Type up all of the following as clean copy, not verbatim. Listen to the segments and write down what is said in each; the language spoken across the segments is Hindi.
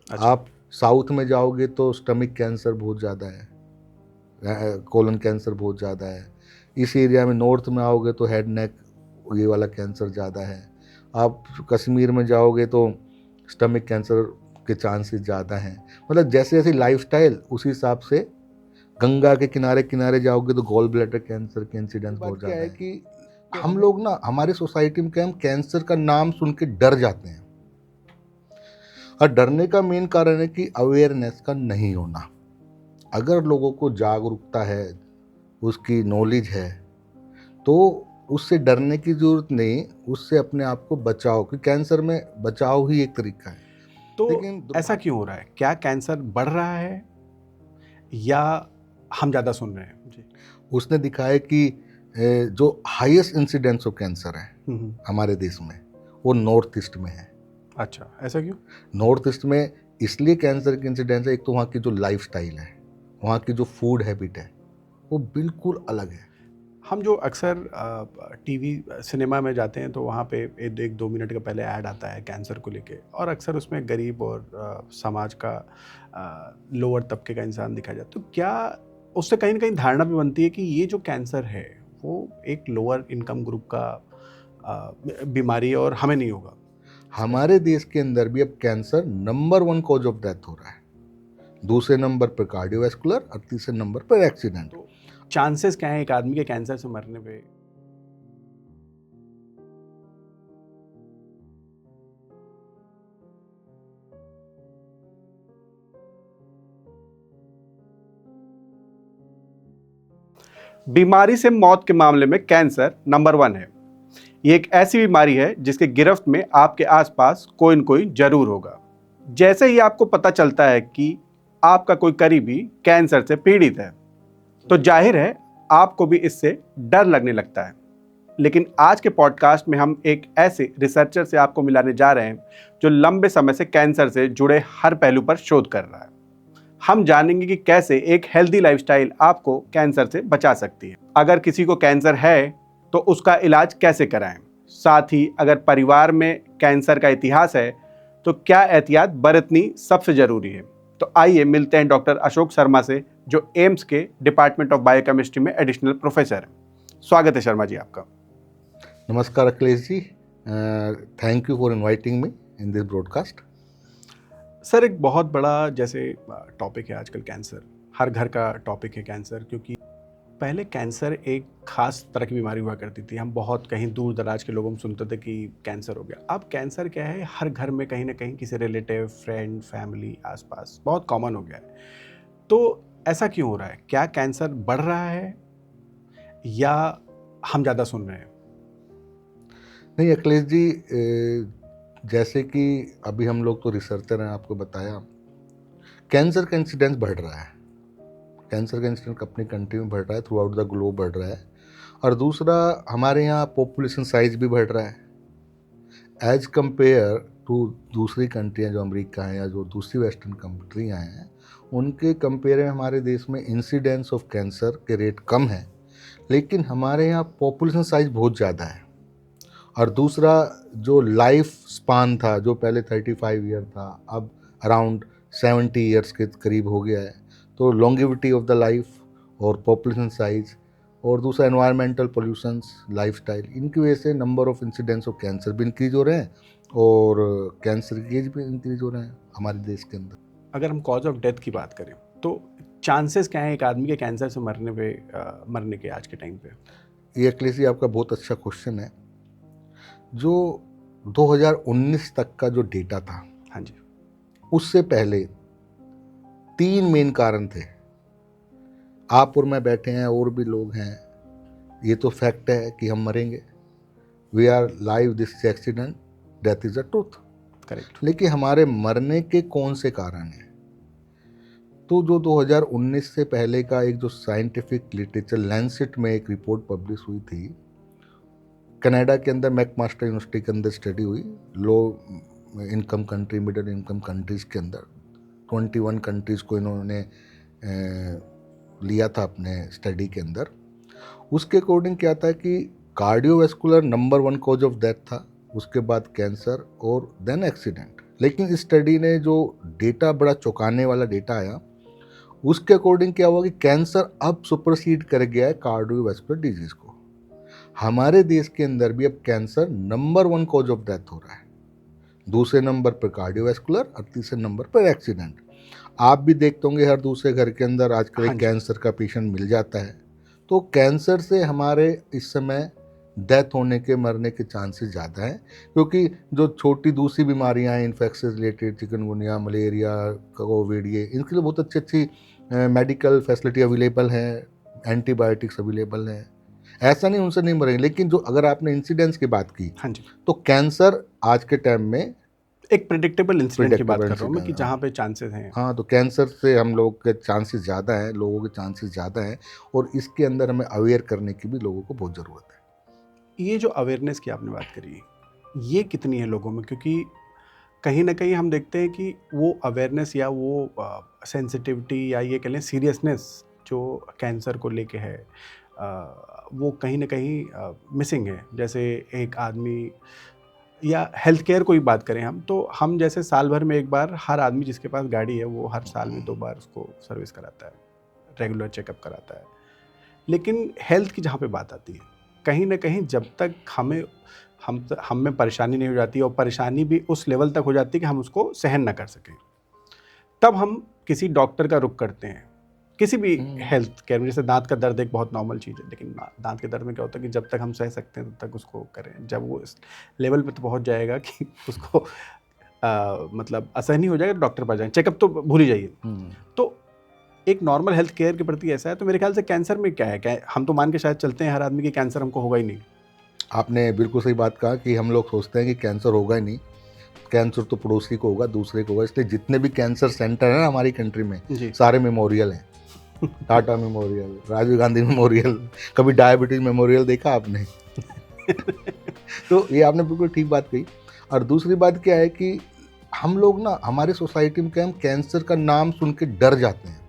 अच्छा। आप साउथ में जाओगे तो स्टमक कैंसर बहुत ज़्यादा है, कोलन कैंसर बहुत ज़्यादा है। इस एरिया में नॉर्थ में आओगे तो हेड नेक ये वाला कैंसर ज़्यादा है। आप कश्मीर में जाओगे तो स्टमक कैंसर के चांसेस ज़्यादा हैं। मतलब जैसे जैसे लाइफस्टाइल उसी हिसाब से गंगा के किनारे किनारे जाओगे तो गॉल ब्लैडर कैंसर के इंसिडेंस बहुत ज़्यादा है कि हम लोग ना हमारी सोसाइटी में क्या हम कैंसर का नाम सुन के डर जाते हैं। और डरने का मेन कारण है कि अवेयरनेस का नहीं होना। अगर लोगों को जागरूकता है, उसकी नॉलेज है, तो उससे डरने की ज़रूरत नहीं, उससे अपने आप को बचाओ, क्योंकि कैंसर में बचाव ही एक तरीका है। तो लेकिन ऐसा क्यों हो रहा है? क्या कैंसर बढ़ रहा है या हम ज़्यादा सुन रहे हैं? जी। उसने दिखाया कि जो हाईएस्ट इंसिडेंस ऑफ कैंसर है हम्म। हमारे देश में, वो नॉर्थ ईस्ट में है। अच्छा, ऐसा क्यों? नॉर्थ ईस्ट में इसलिए कैंसर की इंसिडेंस है, एक तो वहाँ की जो लाइफस्टाइल है, वहाँ की जो फूड हैबिट है, वो बिल्कुल अलग है। हम जो अक्सर टीवी सिनेमा में जाते हैं तो वहाँ पे एक 2 मिनट का पहले ऐड आता है कैंसर को लेके, और अक्सर उसमें गरीब और समाज का लोअर तबके का इंसान दिखाया जाता है। तो क्या उससे कहीं ना कहीं धारणा भी बनती है कि ये जो कैंसर है वो एक लोअर इनकम ग्रुप का बीमारी है और हमें नहीं होगा? हमारे देश के अंदर भी अब cancer number 1 cause of death हो रहा है, दूसरे नंबर पर कार्डियोवैस्कुलर और तीसरे नंबर पर एक्सीडेंट। तो चांसेस क्या है एक आदमी के कैंसर से मरने पे? बीमारी से मौत के मामले में कैंसर नंबर 1 है। ये एक ऐसी बीमारी है जिसके गिरफ्त में आपके आसपास कोई न कोई जरूर होगा। जैसे ही आपको पता चलता है कि आपका कोई करीबी कैंसर से पीड़ित है, तो जाहिर है आपको भी इससे डर लगने लगता है। लेकिन आज के पॉडकास्ट में हम एक ऐसे रिसर्चर से आपको मिलाने जा रहे हैं जो लंबे समय से कैंसर से जुड़े हर पहलू पर शोध कर रहा है। हम जानेंगे कि कैसे एक हेल्दी लाइफस्टाइल आपको कैंसर से बचा सकती है। अगर किसी को कैंसर है तो उसका इलाज कैसे कराएं, साथ ही अगर परिवार में कैंसर का इतिहास है तो क्या एहतियात बरतनी सबसे जरूरी है। तो आइए मिलते हैं डॉक्टर अशोक शर्मा से, जो एम्स के डिपार्टमेंट ऑफ बायोकेमिस्ट्री में एडिशनल प्रोफेसर हैं। स्वागत है शर्मा जी आपका। नमस्कार Akhilesh ji, thank you for inviting me in this broadcast. Sir, एक बहुत बड़ा जैसे टॉपिक है आजकल कैंसर, हर घर का टॉपिक है कैंसर, क्योंकि पहले कैंसर एक खास तरह की बीमारी हुआ करती थी। हम बहुत कहीं दूर दराज के लोगों में सुनते थे कि कैंसर हो गया। अब कैंसर क्या है, हर घर में कहीं ना कहीं किसी रिलेटिव, फ्रेंड, फैमिली आसपास बहुत कॉमन हो गया है। तो ऐसा क्यों हो रहा है? क्या कैंसर बढ़ रहा है या हम ज़्यादा सुन रहे हैं? नहीं अखिलेश जी, जैसे कि अभी हम लोग तो रिसर्चर हैं, आपको बताया कैंसर का इंसिडेंस बढ़ रहा है। कैंसर का इंसिडेंस अपनी कंट्री में बढ़ रहा है, थ्रू आउट द ग्लोब बढ़ रहा है। और दूसरा, हमारे यहाँ पॉपुलेशन साइज भी बढ़ रहा है एज कंपेयर टू दूसरी कंट्रियाँ जो अमेरिका हैं या जो दूसरी वेस्टर्न कंट्रियाँ हैं, उनके कंपेयर में हमारे देश में इंसिडेंस ऑफ कैंसर के रेट कम है, लेकिन हमारे यहाँ पॉपुलेशन साइज बहुत ज़्यादा है। और दूसरा, जो लाइफ स्पान था जो पहले 35 ईयर था, अब अराउंड 70 ईयर्स के करीब हो गया है। तो लॉन्गिविटी ऑफ द लाइफ और पॉपुलेशन साइज और दूसरा एनवायरमेंटल पोल्यूशंस, लाइफस्टाइल, इनकी वजह से number of incidents of cancer भी इंक्रीज हो रहे हैं और कैंसर की एज भी इंक्रीज हो रहे हैं हमारे देश के अंदर। अगर हम कॉज ऑफ डेथ की बात करें तो चांसेस क्या है एक आदमी के कैंसर से मरने के आज के टाइम पे? ये अखिलेश जी आपका बहुत अच्छा क्वेश्चन है। जो 2019 तक का जो डेटा था, हाँ जी। उससे पहले 3 मेन कारण थे। आप और मैं बैठे हैं, और भी लोग हैं, ये तो फैक्ट है कि हम मरेंगे। We are live, this accident, death is a truth. Correct. लेकिन हमारे मरने के कौन से कारण हैं? तो जो 2019 से पहले का एक जो साइंटिफिक लिटरेचर लैंसेट में एक रिपोर्ट पब्लिश हुई थी, कनाडा के अंदर मैकमास्टर यूनिवर्सिटी के अंदर स्टडी हुई, low income country, middle income countries के अंदर 21 कंट्रीज़ को इन्होंने लिया था अपने स्टडी के अंदर। उसके अकॉर्डिंग क्या था कि cardiovascular number 1 cause of death था, उसके बाद कैंसर और देन एक्सीडेंट। लेकिन इस स्टडी ने जो डेटा, बड़ा चौंकाने वाला डेटा आया, उसके अकॉर्डिंग क्या हुआ कि कैंसर अब सुपरसीड कर गया है कार्डियोवैस्कुलर डिजीज को। हमारे देश के अंदर भी अब cancer number 1 cause of death हो रहा है, दूसरे नंबर पर कार्डियोवैस्कुलर और तीसरे नंबर पर एक्सीडेंट। आप भी देखते होंगे हर दूसरे घर के अंदर आजकल हाँ एक जी। कैंसर का पेशेंट मिल जाता है। तो कैंसर से हमारे इस समय डेथ होने के, मरने के चांसेस ज़्यादा हैं, क्योंकि जो छोटी दूसरी बीमारियां हैं infection related, chikungunya, malaria, Covid, ये इनके लिए बहुत अच्छी अच्छी मेडिकल फैसिलिटी अवेलेबल हैं, एंटीबायोटिक्स अवेलेबल हैं, ऐसा नहीं उनसे नहीं मरेंगे। लेकिन जो, अगर आपने इंसिडेंस की बात की, हाँ जी। तो कैंसर आज के टाइम में एक प्रेडिक्टेबल इंसिडेंट की बात प्रिडिक्टेबल कर रहा हूँ मैं कि इंसिडेंट, जहाँ पे चांसेस हैं। हाँ, तो कैंसर से हम लोग के चांसेस ज़्यादा हैं, लोगों के चांसेस ज़्यादा हैं, और इसके अंदर हमें अवेयर करने की भी लोगों को बहुत ज़रूरत है। ये जो अवेयरनेस की आपने बात करी, ये कितनी है लोगों में? क्योंकि कहीं ना कहीं हम देखते हैं कि वो अवेयरनेस या वो सेंसिटिविटी या ये कह लें सीरियसनेस जो कैंसर को लेके है, वो कहीं ना कहीं मिसिंग है। जैसे एक आदमी या हेल्थ केयर को ही बात करें हम, तो हम जैसे साल भर में एक बार, हर आदमी जिसके पास गाड़ी है वो हर साल में 2 बार उसको सर्विस कराता है, रेगुलर चेकअप कराता है। लेकिन हेल्थ की जहाँ पे बात आती है, कहीं ना कहीं जब तक हम में परेशानी नहीं हो जाती, और परेशानी भी उस लेवल तक हो जाती है कि हम उसको सहन ना कर सकें, तब हम किसी डॉक्टर का रुख करते हैं। किसी भी हेल्थ केयर में, जैसे दांत का दर्द एक बहुत नॉर्मल चीज़ है, लेकिन दांत के दर्द में क्या होता है कि जब तक हम सह सकते हैं तब तक उसको करें। जब वो इस लेवल पे तो पहुंच जाएगा कि उसको मतलब असहनीय हो जाएगा, डॉक्टर पास जाएं, चेकअप तो भूल ही जाइए। तो एक नॉर्मल हेल्थ केयर के प्रति ऐसा है, तो मेरे ख्याल से कैंसर में क्या है, क्या हम तो मान के शायद चलते हैं हर आदमी की कैंसर हमको होगा ही नहीं। आपने बिल्कुल सही बात कहा कि हम लोग सोचते हैं कि कैंसर होगा ही नहीं, कैंसर तो पड़ोसी को होगा, दूसरे को होगा। इसलिए जितने भी कैंसर सेंटर हैं ना हमारी कंट्री में, जी। सारे मेमोरियल हैं। टाटा मेमोरियल, राजीव गांधी मेमोरियल, कभी डायबिटीज मेमोरियल देखा आपने? तो ये आपने बिल्कुल ठीक बात कही। और दूसरी बात क्या है कि हम लोग ना, हमारे सोसाइटी में क्या, हम कैंसर का नाम सुन के डर जाते हैं,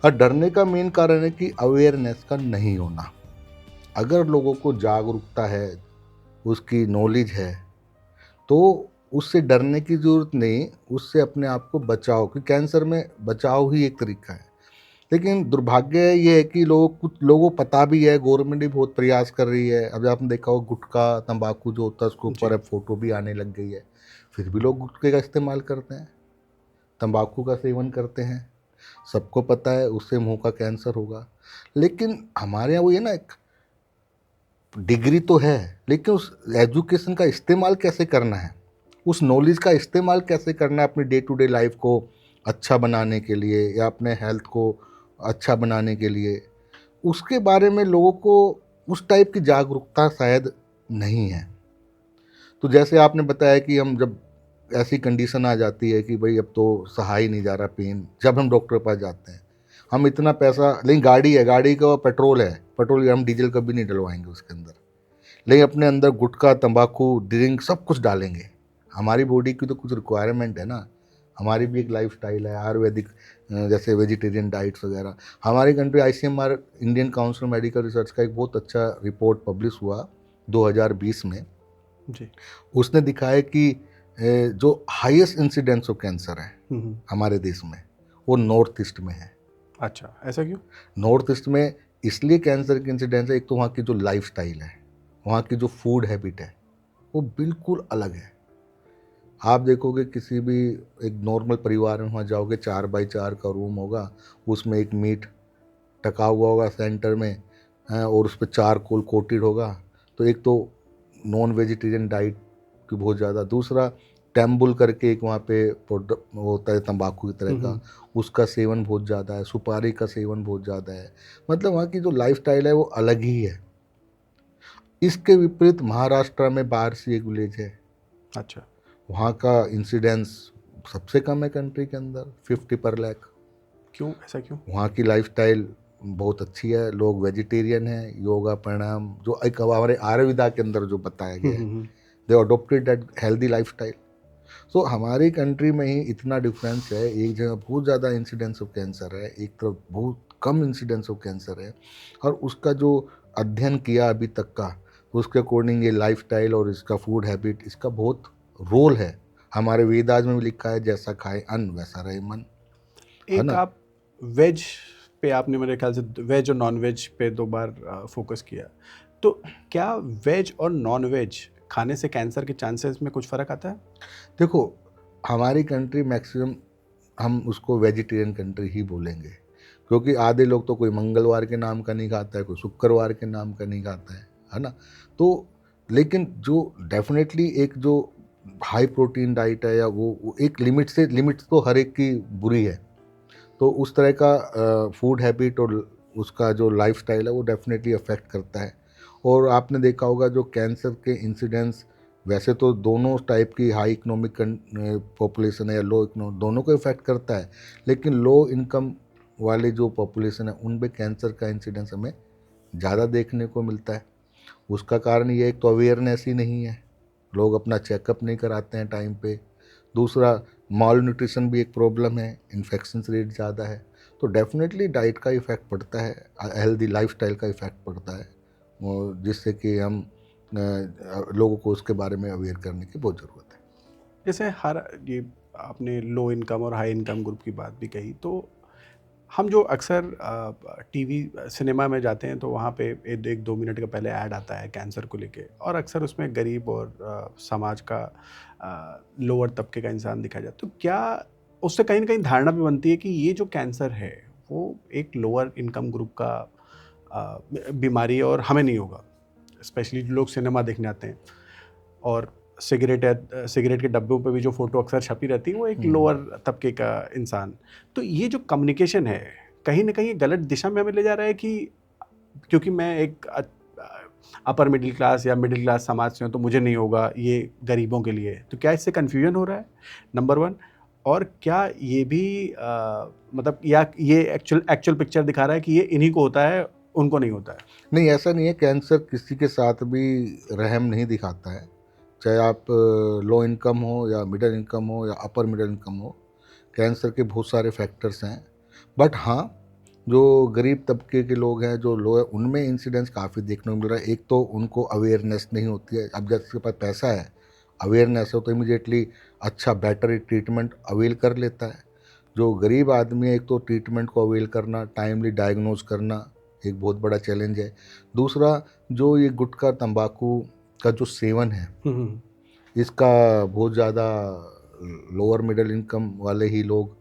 और डरने का मेन कारण है कि अवेयरनेस का नहीं होना। अगर लोगों को जागरूकता है, उसकी नॉलेज है, तो उससे डरने की ज़रूरत नहीं, उससे अपने आप को बचाओ, कि कैंसर में बचाव ही एक तरीका है। लेकिन दुर्भाग्य ये है कि कुछ लोगों को पता भी है, गवर्नमेंट भी बहुत प्रयास कर रही है। अब आपने देखा हो, गुटखा, तंबाकू जो होता है उसके ऊपर अब फोटो भी आने लग गई है, फिर भी लोग गुटखे का इस्तेमाल करते हैं, तंबाकू का सेवन करते हैं। सबको पता है उससे मुंह का कैंसर होगा। लेकिन हमारे यहाँ वो ये ना, एक डिग्री तो है, लेकिन उस एजुकेशन का इस्तेमाल कैसे करना है, उस नॉलेज का इस्तेमाल कैसे करना है अपनी डे टू डे लाइफ को अच्छा बनाने के लिए, या अपने हेल्थ को अच्छा बनाने के लिए, उसके बारे में लोगों को उस टाइप की जागरूकता शायद नहीं है। तो जैसे आपने बताया कि हम जब ऐसी कंडीशन आ जाती है कि भाई अब तो सहा ही नहीं जा रहा पेन, जब हम डॉक्टर के पास जाते हैं, हम इतना पैसा, लेकिन गाड़ी है, गाड़ी का पेट्रोल है, पेट्रोल हम डीजल कभी नहीं डलवाएंगे उसके अंदर, लेकिन अपने अंदर गुटखा, तंबाकू, ड्रिंक सब कुछ डालेंगे। हमारी बॉडी की तो कुछ रिक्वायरमेंट है ना, हमारी भी एक लाइफस्टाइल है आयुर्वेदिक, जैसे वेजिटेरियन डाइट्स वगैरह। हमारी country ICMR, Indian council medical research का एक बहुत अच्छा रिपोर्ट पब्लिश हुआ 2020 में जी। उसने दिखाया कि जो हाईएस्ट इंसिडेंस ऑफ कैंसर है हमारे देश में, वो नॉर्थ ईस्ट में है। अच्छा, ऐसा क्यों? नॉर्थ ईस्ट में इसलिए कैंसर की इंसिडेंस है, एक तो वहाँ की जो लाइफस्टाइल है, वहाँ की जो फूड हैबिट है, वो बिल्कुल अलग है। आप देखोगे किसी भी एक नॉर्मल परिवार में वहाँ जाओगे, 4x4 का रूम होगा, उसमें एक मीट टका हुआ होगा सेंटर में, और उस पर चारकोल कोटेड होगा। तो एक तो नॉन वेजिटेरियन डाइट की बहुत ज़्यादा, दूसरा टेम्बुल करके एक वहाँ पे होता है तंबाकू की तरह का, उसका सेवन बहुत ज़्यादा है, सुपारी का सेवन बहुत ज़्यादा है। मतलब वहाँ की जो लाइफस्टाइल है वो अलग ही है। इसके विपरीत महाराष्ट्र में बारसी एक विलेज है। अच्छा। वहाँ का इंसिडेंस सबसे कम है कंट्री के अंदर, 50 पर लाख। क्यों, ऐसा क्यों? वहाँ की लाइफस्टाइल बहुत अच्छी है, लोग वेजिटेरियन हैं, योगा प्राणायाम जो एक हमारे आयुर्वेदा के अंदर जो बताया गया है, दे अडोप्टेड दैट हेल्दी लाइफस्टाइल। सो हमारी कंट्री में ही इतना डिफरेंस है, एक जगह बहुत ज़्यादा इंसिडेंस ऑफ कैंसर है, एक तरफ बहुत कम इंसिडेंस ऑफ कैंसर है। और उसका जो अध्ययन किया अभी तक का, उसके अकॉर्डिंग ये लाइफस्टाइल और इसका फूड हैबिट, इसका बहुत रोल है हमारे वेदाज में भी लिखा है, जैसा खाए अन्न वैसा रहे मन, है एक ना। आप वेज पे आपने मेरे ख्याल से वेज और नॉन वेज पे 2 बार फोकस किया, तो क्या वेज और नॉन वेज खाने से कैंसर के चांसेस में कुछ फ़र्क आता है? देखो, हमारी कंट्री मैक्सिमम हम उसको वेजिटेरियन कंट्री ही बोलेंगे, क्योंकि आधे लोग तो कोई मंगलवार के नाम का नहीं खाता है, कोई शुक्रवार के नाम का नहीं खाता है ना। तो लेकिन जो डेफिनेटली एक जो हाई प्रोटीन डाइट है, या वो एक लिमिट से, लिमिट तो हर एक की बुरी है, तो उस तरह का फूड हैबिट और उसका जो लाइफस्टाइल है वो डेफिनेटली अफेक्ट करता है। और आपने देखा होगा जो कैंसर के इंसिडेंस, वैसे तो दोनों टाइप की हाई इकोनॉमिक पॉपुलेशन है या लो इकोनॉमिक, दोनों को इफेक्ट करता है, लेकिन लो इनकम वाले जो पॉपुलेशन है उन पे कैंसर का इंसिडेंस हमें ज़्यादा देखने को मिलता है। उसका कारण ये, एक तो अवेयरनेस ही नहीं है, लोग अपना चेकअप नहीं कराते हैं टाइम पे। दूसरा, माल न्यूट्रिशन भी एक प्रॉब्लम है, इन्फेक्शन रेट ज़्यादा है। तो डेफिनेटली डाइट का इफ़ेक्ट पड़ता है, हेल्दी लाइफस्टाइल का इफ़ेक्ट पड़ता है, और जिससे कि हम लोगों को उसके बारे में अवेयर करने की बहुत ज़रूरत है। जैसे हर ये आपने लो इनकम और हाई इनकम ग्रुप की बात भी कही, तो हम जो अक्सर टीवी सिनेमा में जाते हैं तो वहाँ पे 1-2 मिनट का पहले ऐड आता है कैंसर को लेके, और अक्सर उसमें गरीब और समाज का लोअर तबके का इंसान दिखाया जाता है। तो क्या उससे कहीं न कहीं धारणा भी बनती है कि ये जो कैंसर है वो एक लोअर इनकम ग्रुप का बीमारी है और हमें नहीं होगा? स्पेशली जो लोग सिनेमा देखने आते हैं, और सिगरेट के डब्बों पे भी जो फ़ोटो अक्सर छपी रहती है वो एक लोअर तबके का इंसान। तो ये जो कम्युनिकेशन है, कहीं न कहीं गलत दिशा में हमें ले जा रहा है कि क्योंकि मैं एक अपर मिडिल क्लास या मिडिल क्लास समाज से हूँ तो मुझे नहीं होगा, ये गरीबों के लिए है। तो क्या इससे कन्फ्यूजन हो रहा है? नंबर 1। और क्या ये भी मतलब या ये एक्चुअल पिक्चर दिखा रहा है कि ये इन्हीं को होता है, उनको नहीं होता है? नहीं, ऐसा नहीं है, कैंसर किसी के साथ भी रहम नहीं दिखाता है, चाहे आप लो इनकम हो या मिडिल इनकम हो या अपर मिडिल इनकम हो। कैंसर के बहुत सारे फैक्टर्स हैं, बट हाँ, जो गरीब तबके के लोग हैं, जो लो है, उनमें इंसिडेंस काफ़ी देखने को मिल रहा है। एक तो उनको अवेयरनेस नहीं होती है, अब जिसके पास पैसा है, अवेयरनेस हो, तो इमीडिएटली अच्छा बेटर ट्रीटमेंट अवेल कर लेता है। जो गरीब आदमी है, एक तो ट्रीटमेंट को अवेल करना, टाइमली डायग्नोज करना एक बहुत बड़ा चैलेंज है। दूसरा, जो ये गुटखा तंबाकू का जो सेवन है, इसका बहुत ज़्यादा लोअर मिडिल इनकम वाले ही लोग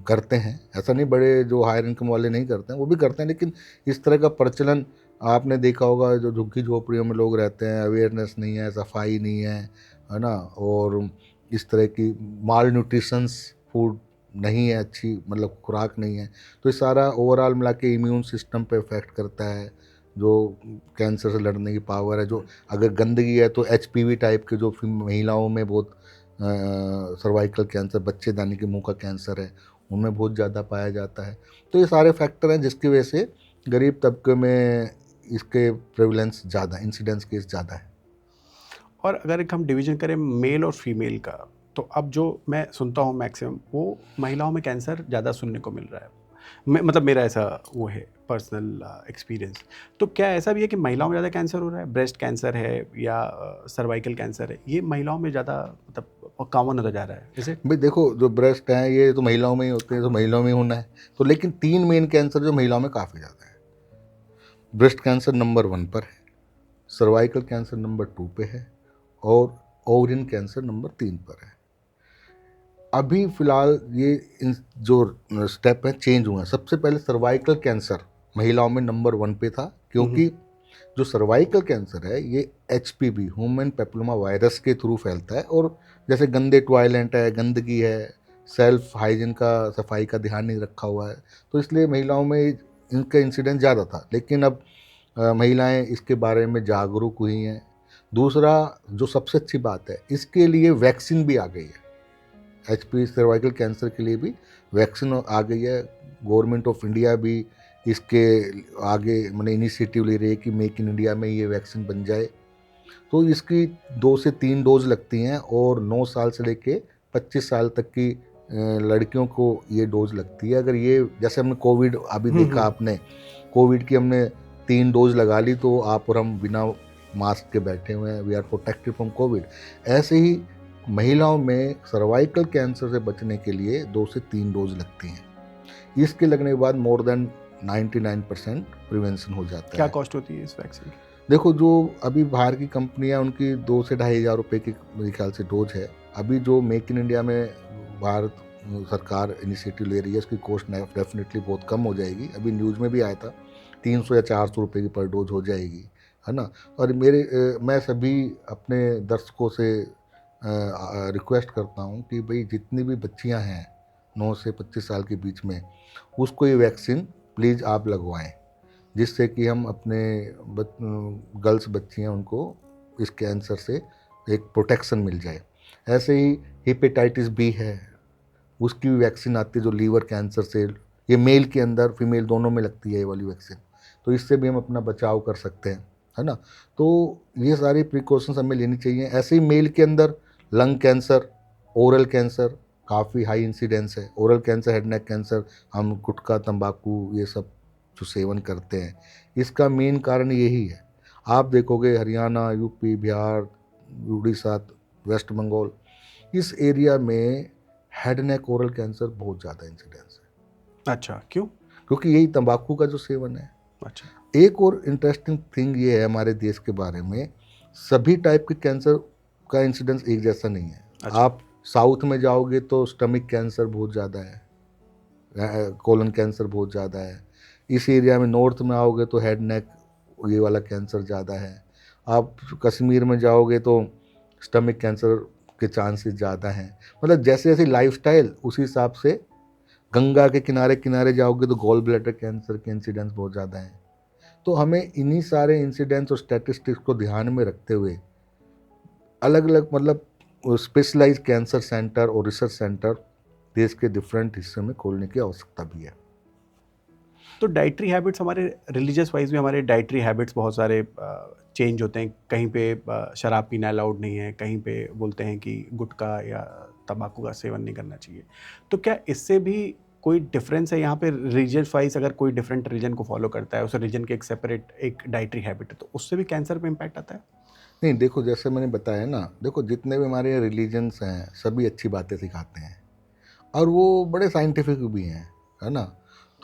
करते हैं। ऐसा नहीं बड़े जो हायर इनकम वाले नहीं करते हैं, वो भी करते हैं, लेकिन इस तरह का प्रचलन आपने देखा होगा, जो झुग्गी झोपड़ियों में लोग रहते हैं, अवेयरनेस नहीं है, सफाई नहीं है ना, और इस तरह की माल न्यूट्रिशंस फूड नहीं है, अच्छी मतलब खुराक नहीं है, तो ये सारा ओवरऑल मिला के इम्यून सिस्टम पे इफेक्ट करता है। जो कैंसर से लड़ने की पावर है, जो अगर गंदगी है तो एचपीवी टाइप के जो महिलाओं में बहुत सर्वाइकल कैंसर, बच्चेदानी के मुंह का कैंसर है, उनमें बहुत ज़्यादा पाया जाता है। तो ये सारे फैक्टर हैं जिसकी वजह से गरीब तबके में इसके प्रेवलेंस ज़्यादा, इंसिडेंस केस ज़्यादा है। और अगर एक हम डिवीज़न करें मेल और फीमेल का, तो अब जो मैं सुनता हूँ मैक्सिमम वो महिलाओं में कैंसर ज़्यादा सुनने को मिल रहा है। मतलब मेरा ऐसा वो है पर्सनल एक्सपीरियंस। तो क्या ऐसा भी है कि महिलाओं में ज़्यादा कैंसर हो रहा है? ब्रेस्ट कैंसर है या सर्वाइकल कैंसर है, ये महिलाओं में ज़्यादा मतलब कॉमन होता जा रहा है, इसे? भाई देखो, जो ब्रेस्ट हैं ये तो महिलाओं में ही होते हैं, तो महिलाओं में ही होना है, तो लेकिन 3 मेन कैंसर जो महिलाओं में काफ़ी ज़्यादा है। ब्रेस्ट कैंसर नंबर 1 पर है, सर्वाइकल कैंसर नंबर 2 पे है, और ओवरियन कैंसर नंबर 3 पर है। अभी फ़िलहाल ये इन जो स्टेप है चेंज हुए हैं। सबसे पहले सर्वाइकल कैंसर महिलाओं में नंबर 1 पे था, क्योंकि जो सर्वाइकल कैंसर है ये एचपीवी, ह्यूमन पेपिलोमा वायरस के थ्रू फैलता है, और जैसे गंदे टॉयलेट है, गंदगी है, सेल्फ हाइजीन का, सफाई का ध्यान नहीं रखा हुआ है, तो इसलिए महिलाओं में इनका इंसिडेंस ज़्यादा था। लेकिन अब महिलाएं इसके बारे में जागरूक हुई हैं। दूसरा, जो सबसे अच्छी बात है, इसके लिए वैक्सीन भी आ गई है। एचपी सर्वाइकल कैंसर के लिए भी वैक्सीन आ गई है। गवर्नमेंट ऑफ इंडिया भी इसके आगे मैंने इनिशिएटिव ले रही है कि मेक इन इंडिया में ये वैक्सीन बन जाए। तो इसकी 2 से 3 डोज लगती हैं, और 9 साल से लेके 25 साल तक की लड़कियों को ये डोज लगती है। अगर ये, जैसे हमने कोविड अभी देखा, आपने कोविड की हमने 3 डोज लगा ली, तो आप और हम बिना मास्क के बैठे हुए हैं, we are protected from Covid. ऐसे ही महिलाओं में सर्वाइकल कैंसर से बचने के लिए 2 से 3 डोज लगती हैं। इसके लगने के बाद मोर देन 99% प्रिवेंशन हो जाता क्या है। कॉस्ट होती है इस वैक्सीन की? देखो, जो अभी बाहर की कंपनियां, उनकी 2 से 2,500 रुपये की मेरे ख्याल से डोज है। अभी जो मेक इन इंडिया में भारत सरकार इनिशिएटिव ले रही है, उसकी कॉस्ट डेफिनेटली बहुत कम हो जाएगी। अभी न्यूज़ में भी आया था 300 या 400 रुपये की पर डोज हो जाएगी, है ना। और मैं सभी अपने दर्शकों से रिक्वेस्ट करता हूँ कि भाई जितनी भी बच्चियाँ हैं 9 से 25 साल के बीच में, उसको ये वैक्सीन प्लीज़ आप लगवाएं, जिससे कि हम अपने गर्ल्स बच्चियाँ, उनको इस कैंसर से एक प्रोटेक्शन मिल जाए। ऐसे ही हेपेटाइटिस बी है, उसकी भी वैक्सीन आती है जो लीवर कैंसर से, ये मेल के अंदर फीमेल दोनों में लगती है ये वाली वैक्सीन, तो इससे भी हम अपना बचाव कर सकते हैं, है ना। तो ये सारी प्रिकॉशंस हमें लेनी चाहिए। ऐसे ही मेल के अंदर लंग कैंसर, ओरल कैंसर काफ़ी हाई इंसिडेंस है। Oral cancer, head neck cancer, हम गुटखा, तंबाकू ये सब जो सेवन करते हैं, इसका मेन कारण यही है। आप देखोगे हरियाणा, यूपी, बिहार, उड़ीसा, वेस्ट बंगाल, इस एरिया में हेड नेक ओरल कैंसर बहुत ज़्यादा इंसिडेंस है। अच्छा, क्यों? क्योंकि यही तंबाकू का जो सेवन है। अच्छा। एक और इंटरेस्टिंग थिंग ये है हमारे देश के बारे में, सभी टाइप के कैंसर का इंसिडेंस एक जैसा नहीं है। अच्छा। आप साउथ में जाओगे तो स्टमक कैंसर बहुत ज़्यादा है, कोलन कैंसर बहुत ज़्यादा है। इस एरिया में नॉर्थ में आओगे तो हेड नेक ये वाला कैंसर ज़्यादा है। आप कश्मीर में जाओगे तो स्टमक कैंसर के चांसेस ज़्यादा हैं। मतलब जैसे जैसे लाइफस्टाइल, उसी हिसाब से गंगा के किनारे किनारे जाओगे तो गॉल ब्लैडर कैंसर के इंसिडेंट्स बहुत ज़्यादा हैं। तो हमें इन्हीं सारे इंसिडेंट्स और स्टैटिस्टिक्स को ध्यान में रखते हुए अलग अलग, मतलब स्पेशलाइज्ड कैंसर सेंटर और रिसर्च सेंटर देश के डिफरेंट हिस्से में खोलने की आवश्यकता भी है। तो डाइटरी हैबिट्स, हमारे रिलीजियस वाइज भी हमारे डाइटरी हैबिट्स बहुत सारे चेंज होते हैं। कहीं पे शराब पीना अलाउड नहीं है, कहीं पे बोलते हैं कि गुटखा या तंबाकू का सेवन नहीं करना चाहिए। तो क्या इससे भी कोई डिफरेंस है यहाँ पे? रिलीजियस वाइज अगर कोई डिफरेंट रीजन को फॉलो करता है, उस रीजन के एक सेपरेट एक डाइटरी हैबिट है, तो उससे भी कैंसर पे इम्पैक्ट आता है? नहीं, देखो, जैसे मैंने बताया ना, देखो जितने भी हमारे रिलीजन्स हैं सभी अच्छी बातें सिखाते हैं और वो बड़े साइंटिफिक भी हैं, है ना।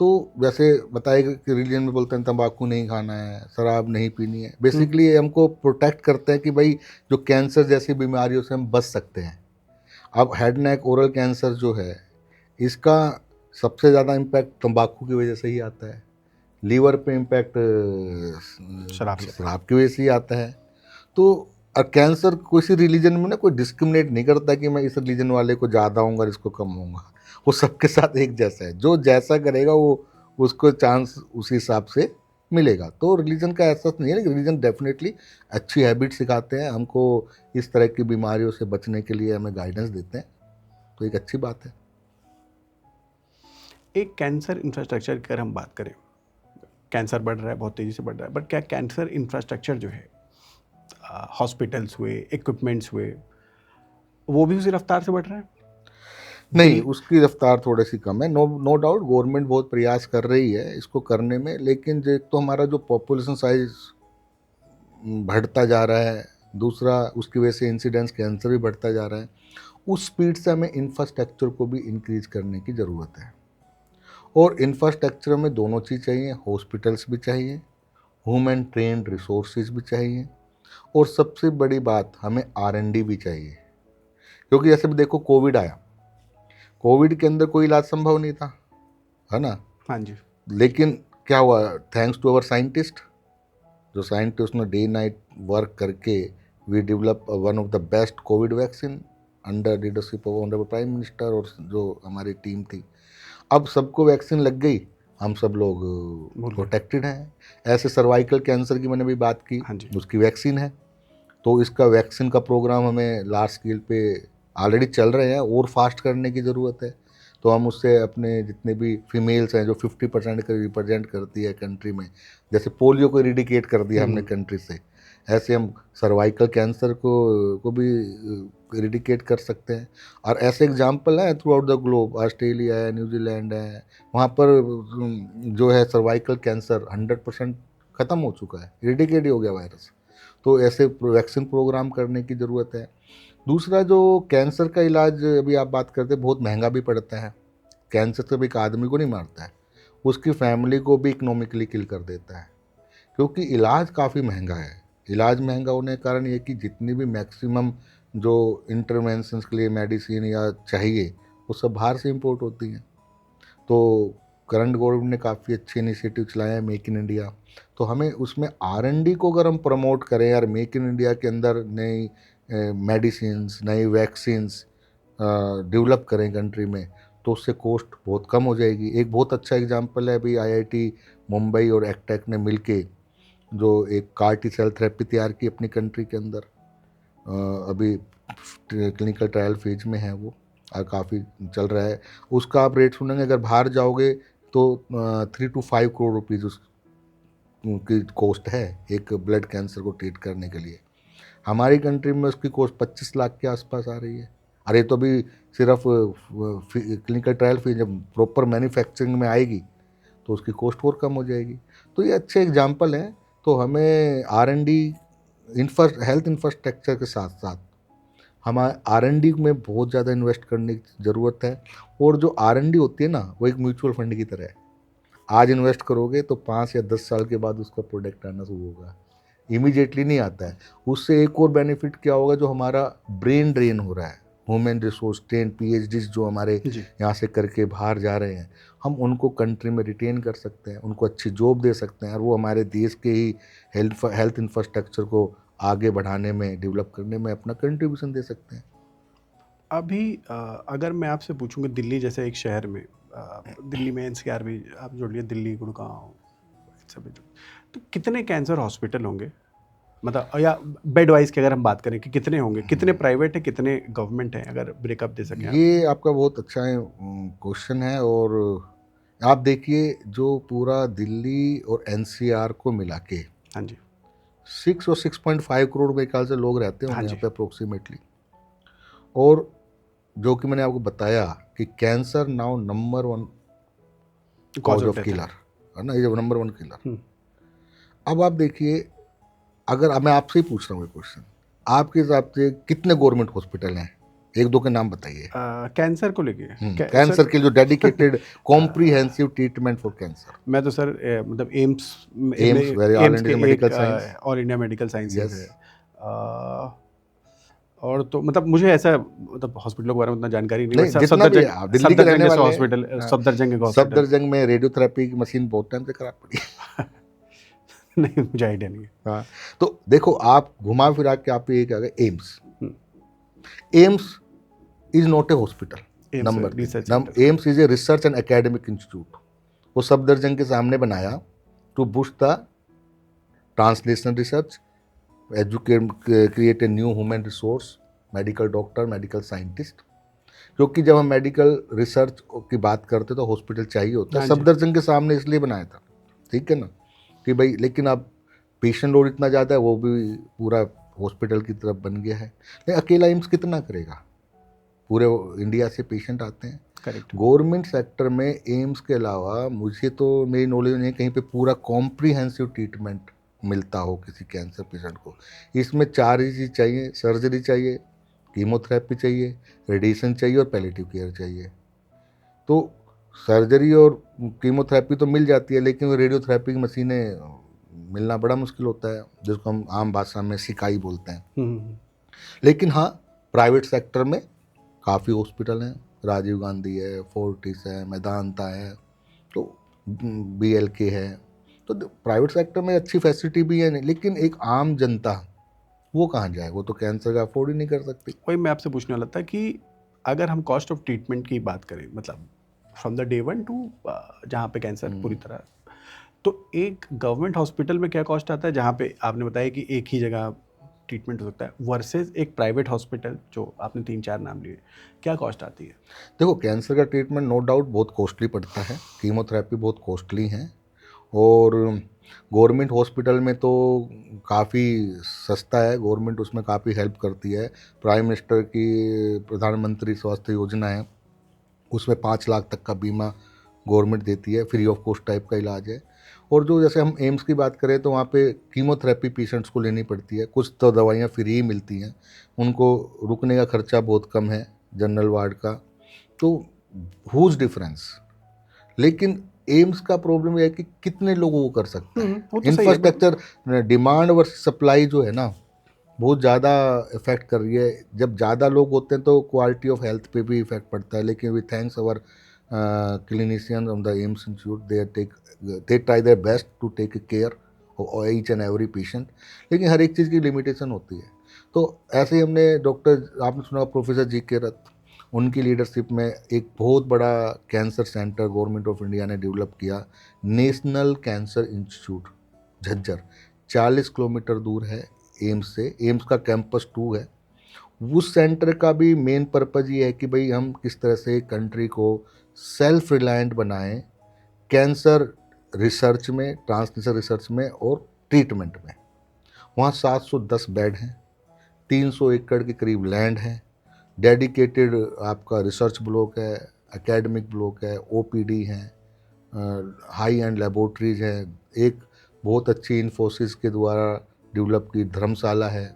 तो जैसे बताएगा कि रिलीजन में बोलते हैं तंबाकू नहीं खाना है, शराब नहीं पीनी है। बेसिकली ये हमको प्रोटेक्ट करते हैं कि भाई जो कैंसर जैसी बीमारियों से हम बच सकते हैं। अब हेड नेक ओरल कैंसर जो है, इसका सबसे ज़्यादा इम्पैक्ट तंबाकू की वजह से ही आता है। लीवर पे इम्पैक्ट शराब से। शराब की वजह से ही आता है। तो कैंसर किसी रिलीजन में ना कोई डिस्क्रिमिनेट नहीं करता कि मैं इस रिलीजन वाले को ज़्यादा हूँगा और इसको कम हूँगा। वो सबके साथ एक जैसा है, जो जैसा करेगा वो उसको चांस उसी हिसाब से मिलेगा। तो रिलीजन का ऐसा नहीं है, लेकिन रिलीजन डेफिनेटली अच्छी हैबिट सिखाते हैं हमको, इस तरह की बीमारियों से बचने के लिए हमें गाइडेंस देते हैं, तो एक अच्छी बात है। एक कैंसर इंफ्रास्ट्रक्चर की अगर हम बात करें, कैंसर बढ़ रहा है, बहुत तेज़ी से बढ़ रहा है, बट क्या कैंसर इंफ्रास्ट्रक्चर जो है, हॉस्पिटल्स हुए, इक्विपमेंट्स हुए, वो भी उसी रफ्तार से बढ़ रहा है? नहीं, उसकी रफ्तार थोड़ी सी कम है। नो डाउट गवर्नमेंट बहुत प्रयास कर रही है इसको करने में, लेकिन जो एक तो हमारा जो पॉपुलेशन साइज बढ़ता जा रहा है, दूसरा उसकी वजह से इंसिडेंस कैंसर भी बढ़ता जा रहा है। उस स्पीड से हमें इंफ्रास्ट्रक्चर को भी इंक्रीज करने की ज़रूरत है। और इंफ्रास्ट्रक्चर में दोनों चीज़ चाहिए, हॉस्पिटल्स भी चाहिए, ह्यूमन ट्रेंड रिसोर्सेज भी चाहिए, और सबसे बड़ी बात हमें R&D भी चाहिए। क्योंकि जैसे भी देखो, कोविड आया, कोविड के अंदर कोई इलाज संभव नहीं था, है ना। हाँ जी। लेकिन क्या हुआ, थैंक्स टू अवर साइंटिस्ट, जो साइंटिस्ट ने डे नाइट वर्क करके we develop one of the best Covid vaccine under leadership of honourable prime minister और जो हमारी टीम थी। अब सबको वैक्सीन लग गई, हम सब लोग प्रोटेक्टेड हैं। ऐसे सर्वाइकल कैंसर की मैंने भी बात की, हाँ जी। उसकी वैक्सीन है। तो इसका वैक्सीन का प्रोग्राम हमें लार्ज स्केल पे ऑलरेडी चल रहे हैं और फास्ट करने की ज़रूरत है। तो हम उससे अपने जितने भी फीमेल्स हैं जो 50% का रिप्रेजेंट करती है कंट्री में, जैसे पोलियो को इरेडिकेट कर दिया हमने कंट्री से, ऐसे हम सर्वाइकल कैंसर को भी इरेडिकेट कर सकते हैं। और ऐसे एग्जाम्पल हैं through out the globe, Australia है, न्यूजीलैंड है, वहाँ पर जो है सर्वाइकल कैंसर 100% ख़त्म हो चुका है, इरेडिकेट ही हो गया वायरस। तो ऐसे वैक्सीन प्रोग्राम करने की ज़रूरत है। दूसरा जो कैंसर का इलाज अभी आप बात करते हैं, बहुत महंगा भी पड़ता है। कैंसर सिर्फ एक आदमी को नहीं मारता है, उसकी फैमिली को भी इकोनॉमिकली किल कर देता है, क्योंकि इलाज काफ़ी महंगा है। इलाज महंगा होने के कारण ये कि जितनी भी मैक्सिमम जो इंटरवेंशंस के लिए मेडिसिन या चाहिए वो सब बाहर से इंपोर्ट होती हैं। तो करंट गवर्नमेंट ने काफ़ी अच्छे इनिशिएटिव चलाए हैं, मेक इन इंडिया। तो हमें उसमें R&D को अगर हम प्रमोट करें यार, मेक इन इंडिया के अंदर नई मेडिसिन्स, नई वैक्सीन्स डेवलप करें कंट्री में, तो उससे कॉस्ट बहुत कम हो जाएगी। एक बहुत अच्छा एग्जांपल है, अभी IIT मुंबई और एक्टेक ने मिलके जो एक CAR T सेल थेरेपी तैयार की अपनी कंट्री के अंदर। अभी क्लिनिकल ट्रायल फेज में है वो, और काफ़ी चल रहा है। उसका आप रेट सुनेंगे, अगर बाहर जाओगे तो 3 to 5 करोड़ रुपीज़ उसकी कॉस्ट है एक ब्लड कैंसर को ट्रीट करने के लिए। हमारी कंट्री में उसकी कॉस्ट 25 लाख के आसपास आ रही है। अरे तो अभी सिर्फ क्लिनिकल ट्रायल फीस जब प्रॉपर मैन्युफैक्चरिंग में आएगी तो उसकी कॉस्ट और कम हो जाएगी। तो ये अच्छे एग्जांपल हैं। तो हमें R&D हेल्थ इंफ्रास्ट्रक्चर के साथ साथ हमारे R&D में बहुत ज़्यादा इन्वेस्ट करने की ज़रूरत है। और जो R&D होती है ना, वो एक म्यूचुअल फंड की तरह है। आज इन्वेस्ट करोगे तो 5 या 10 साल के बाद उसका प्रोडक्ट आना शुरू होगा, इमीडिएटली नहीं आता है। उससे एक और बेनिफिट क्या होगा, जो हमारा ब्रेन ड्रेन हो रहा है, ह्यूमन रिसोर्स ट्रेन PhDs जो हमारे यहाँ से करके बाहर जा रहे हैं, हम उनको कंट्री में रिटेन कर सकते हैं, उनको अच्छी जॉब दे सकते हैं, और वो हमारे देश के ही हेल्थ इंफ्रास्ट्रक्चर को आगे बढ़ाने में, डेवलप करने में अपना कंट्रीब्यूशन दे सकते हैं। अभी अगर मैं आपसे पूछूंगा दिल्ली जैसे एक शहर में, दिल्ली में NCR भी आप जोड़ लिए, दिल्ली, गुड़गांव, सभी, तो कितने कैंसर हॉस्पिटल होंगे, मतलब या बेड वाइज की अगर हम बात करें कि कितने होंगे, कितने प्राइवेट है, कितने गवर्नमेंट हैं, अगर ब्रेकअप दे सकें आप? ये आपका बहुत अच्छा क्वेश्चन है। और आप देखिए, जो पूरा दिल्ली और NCR को मिला के हाँ जी, 6 और 6.5 करोड़ मेरे ख्याल से लोग रहते हाँ होंगे जी, यहाँ पे अप्रोक्सीमेटली। और जो कि मैंने आपको बताया कि cancer now number 1 cause of death killer है ना, ये नंबर 1 किलर। हम्म। अब आप देखिए, अगर अब मैं आपसे ही पूछ रहा हूँ ये क्वेश्चन, आपके हिसाब से कितने गवर्नमेंट हॉस्पिटल हैं? एक दो के नाम बताइए। कैंसर को लेके कैंसर के जो dedicated comprehensive treatment for cancer. मैं तो सर मतलब AIIMS AIIMS very all AIIMS के इंडिया एक medical science. All India medical sciences yes. है। और तो मतलब मुझे ऐसा मतलब हॉस्पिटलों के बारे में उतना जानकारी नहीं, नहीं, बट जितना भी आप दिल्ली के रहने वाले हॉस्पिटल, हैं, सफदरजंग एक हॉस्पिटल, सफदरजंग में रेडियोथेरेपी की मशीन बहुत टाइम से खराब पड़ी है। नहीं मुझे आइडिया नहीं है। हाँ, तो देखो, आप घुमा फिरा के आप ये कह गए AIIMS. AIIMS is not a hospital. AIIMS number research AIIMS is a research and academic institute. वो सफदरजंग के सामने बनाया to boost the translational research, educate, create a new human resource, medical doctor, medical scientist. क्योंकि जब हम मेडिकल रिसर्च की बात करते तो हॉस्पिटल चाहिए होता है। हाँ जी। सफदरजंग के सामने इसलिए बनाया था, ठीक है ना, कि भाई, लेकिन अब पेशेंट लोड इतना ज़्यादा है, वो भी पूरा हॉस्पिटल की तरफ बन गया है। लेकिन अकेला एम्स कितना करेगा? पूरे इंडिया से पेशेंट आते हैं। करेक्ट। गवर्नमेंट सेक्टर में एम्स के अलावा मुझे तो मेरी नॉलेज नहीं है कहीं पे पूरा कॉम्प्रिहेंसिव ट्रीटमेंट मिलता हो किसी कैंसर पेशेंट को। इसमें 4 ही चीज़ चाहिए, सर्जरी चाहिए, कीमोथेरेपी चाहिए, रेडिएशन चाहिए और पैलिएटिव केयर चाहिए। तो सर्जरी और कीमोथेरेपी तो मिल जाती है, लेकिन वो रेडियोथेरेपी की मशीनें मिलना बड़ा मुश्किल होता है, जिसको हम आम भाषा में सिकाई बोलते हैं। लेकिन हाँ, प्राइवेट सेक्टर में काफ़ी हॉस्पिटल हैं, राजीव गांधी है, फोर्टिस है, मेदांता है, तो BLK है। तो प्राइवेट सेक्टर में अच्छी फैसिलिटी भी है, नहीं, लेकिन एक आम जनता वो कहाँ जाए? वो तो कैंसर का अफोर्ड ही नहीं कर सकती। वही मैं आपसे पूछने वाला था कि अगर हम कॉस्ट ऑफ ट्रीटमेंट की बात करें, मतलब फ्रॉम द डे 1 टू जहाँ पे कैंसर पूरी तरह, तो एक गवर्नमेंट हॉस्पिटल में क्या कॉस्ट आता है, जहाँ पे आपने बताया कि एक ही जगह ट्रीटमेंट हो सकता है, वर्सेस एक प्राइवेट हॉस्पिटल जो आपने 3-4 नाम लिए, क्या कॉस्ट आती है? देखो, कैंसर का ट्रीटमेंट नो डाउट बहुत कॉस्टली पड़ता है, कीमोथेरेपी बहुत कॉस्टली है, और गवर्नमेंट हॉस्पिटल में तो काफ़ी सस्ता है, गवर्नमेंट उसमें काफ़ी हेल्प करती है। प्राइम मिनिस्टर की प्रधानमंत्री स्वास्थ्य योजना है, उसमें 5 लाख तक का बीमा गवर्नमेंट देती है, फ्री ऑफ कॉस्ट टाइप का इलाज है। और जो जैसे हम एम्स की बात करें तो वहाँ पे कीमोथेरेपी पेशेंट्स को लेनी पड़ती है, कुछ तो दवाइयाँ फ्री ही मिलती हैं, उनको रुकने का खर्चा बहुत कम है जनरल वार्ड का, तो ह्यूज डिफरेंस। लेकिन एम्स का प्रॉब्लम यह है कि कितने लोगों को कर सकता है। वो तो सही है। इंफ्रास्ट्रक्चर डिमांड वर्सेस सप्लाई जो है ना, बहुत ज़्यादा इफेक्ट कर रही है। जब ज़्यादा लोग होते हैं तो क्वालिटी ऑफ हेल्थ पे भी इफेक्ट पड़ता है, लेकिन we thanks our clinician of the AIIMS institute, they try their best to take care of each and every patient. लेकिन हर एक चीज़ की लिमिटेशन होती है। तो ऐसे ही हमने डॉक्टर, आपने सुना प्रोफेसर जी के रथ, उनकी लीडरशिप में एक बहुत बड़ा cancer centre government of India ने डेवलप किया, national cancer institute Jhajjar, 40 kilometre दूर है एम्स से। एम्स का कैंपस 2 है। उस सेंटर का भी मेन पर्पज़ ये है कि भाई हम किस तरह से कंट्री को सेल्फ रिलायंट बनाएं कैंसर रिसर्च में, ट्रांसलेशनल रिसर्च में और ट्रीटमेंट में। वहाँ 710 बेड हैं, 300 एकड़ के करीब लैंड है, डेडिकेटेड आपका रिसर्च ब्लॉक है, एकेडमिक ब्लॉक है, ओपीडी है, हाई एंड लेबोरेटरीज है, एक बहुत अच्छी इन्फोसिस के द्वारा डेवलप की धर्मशाला है।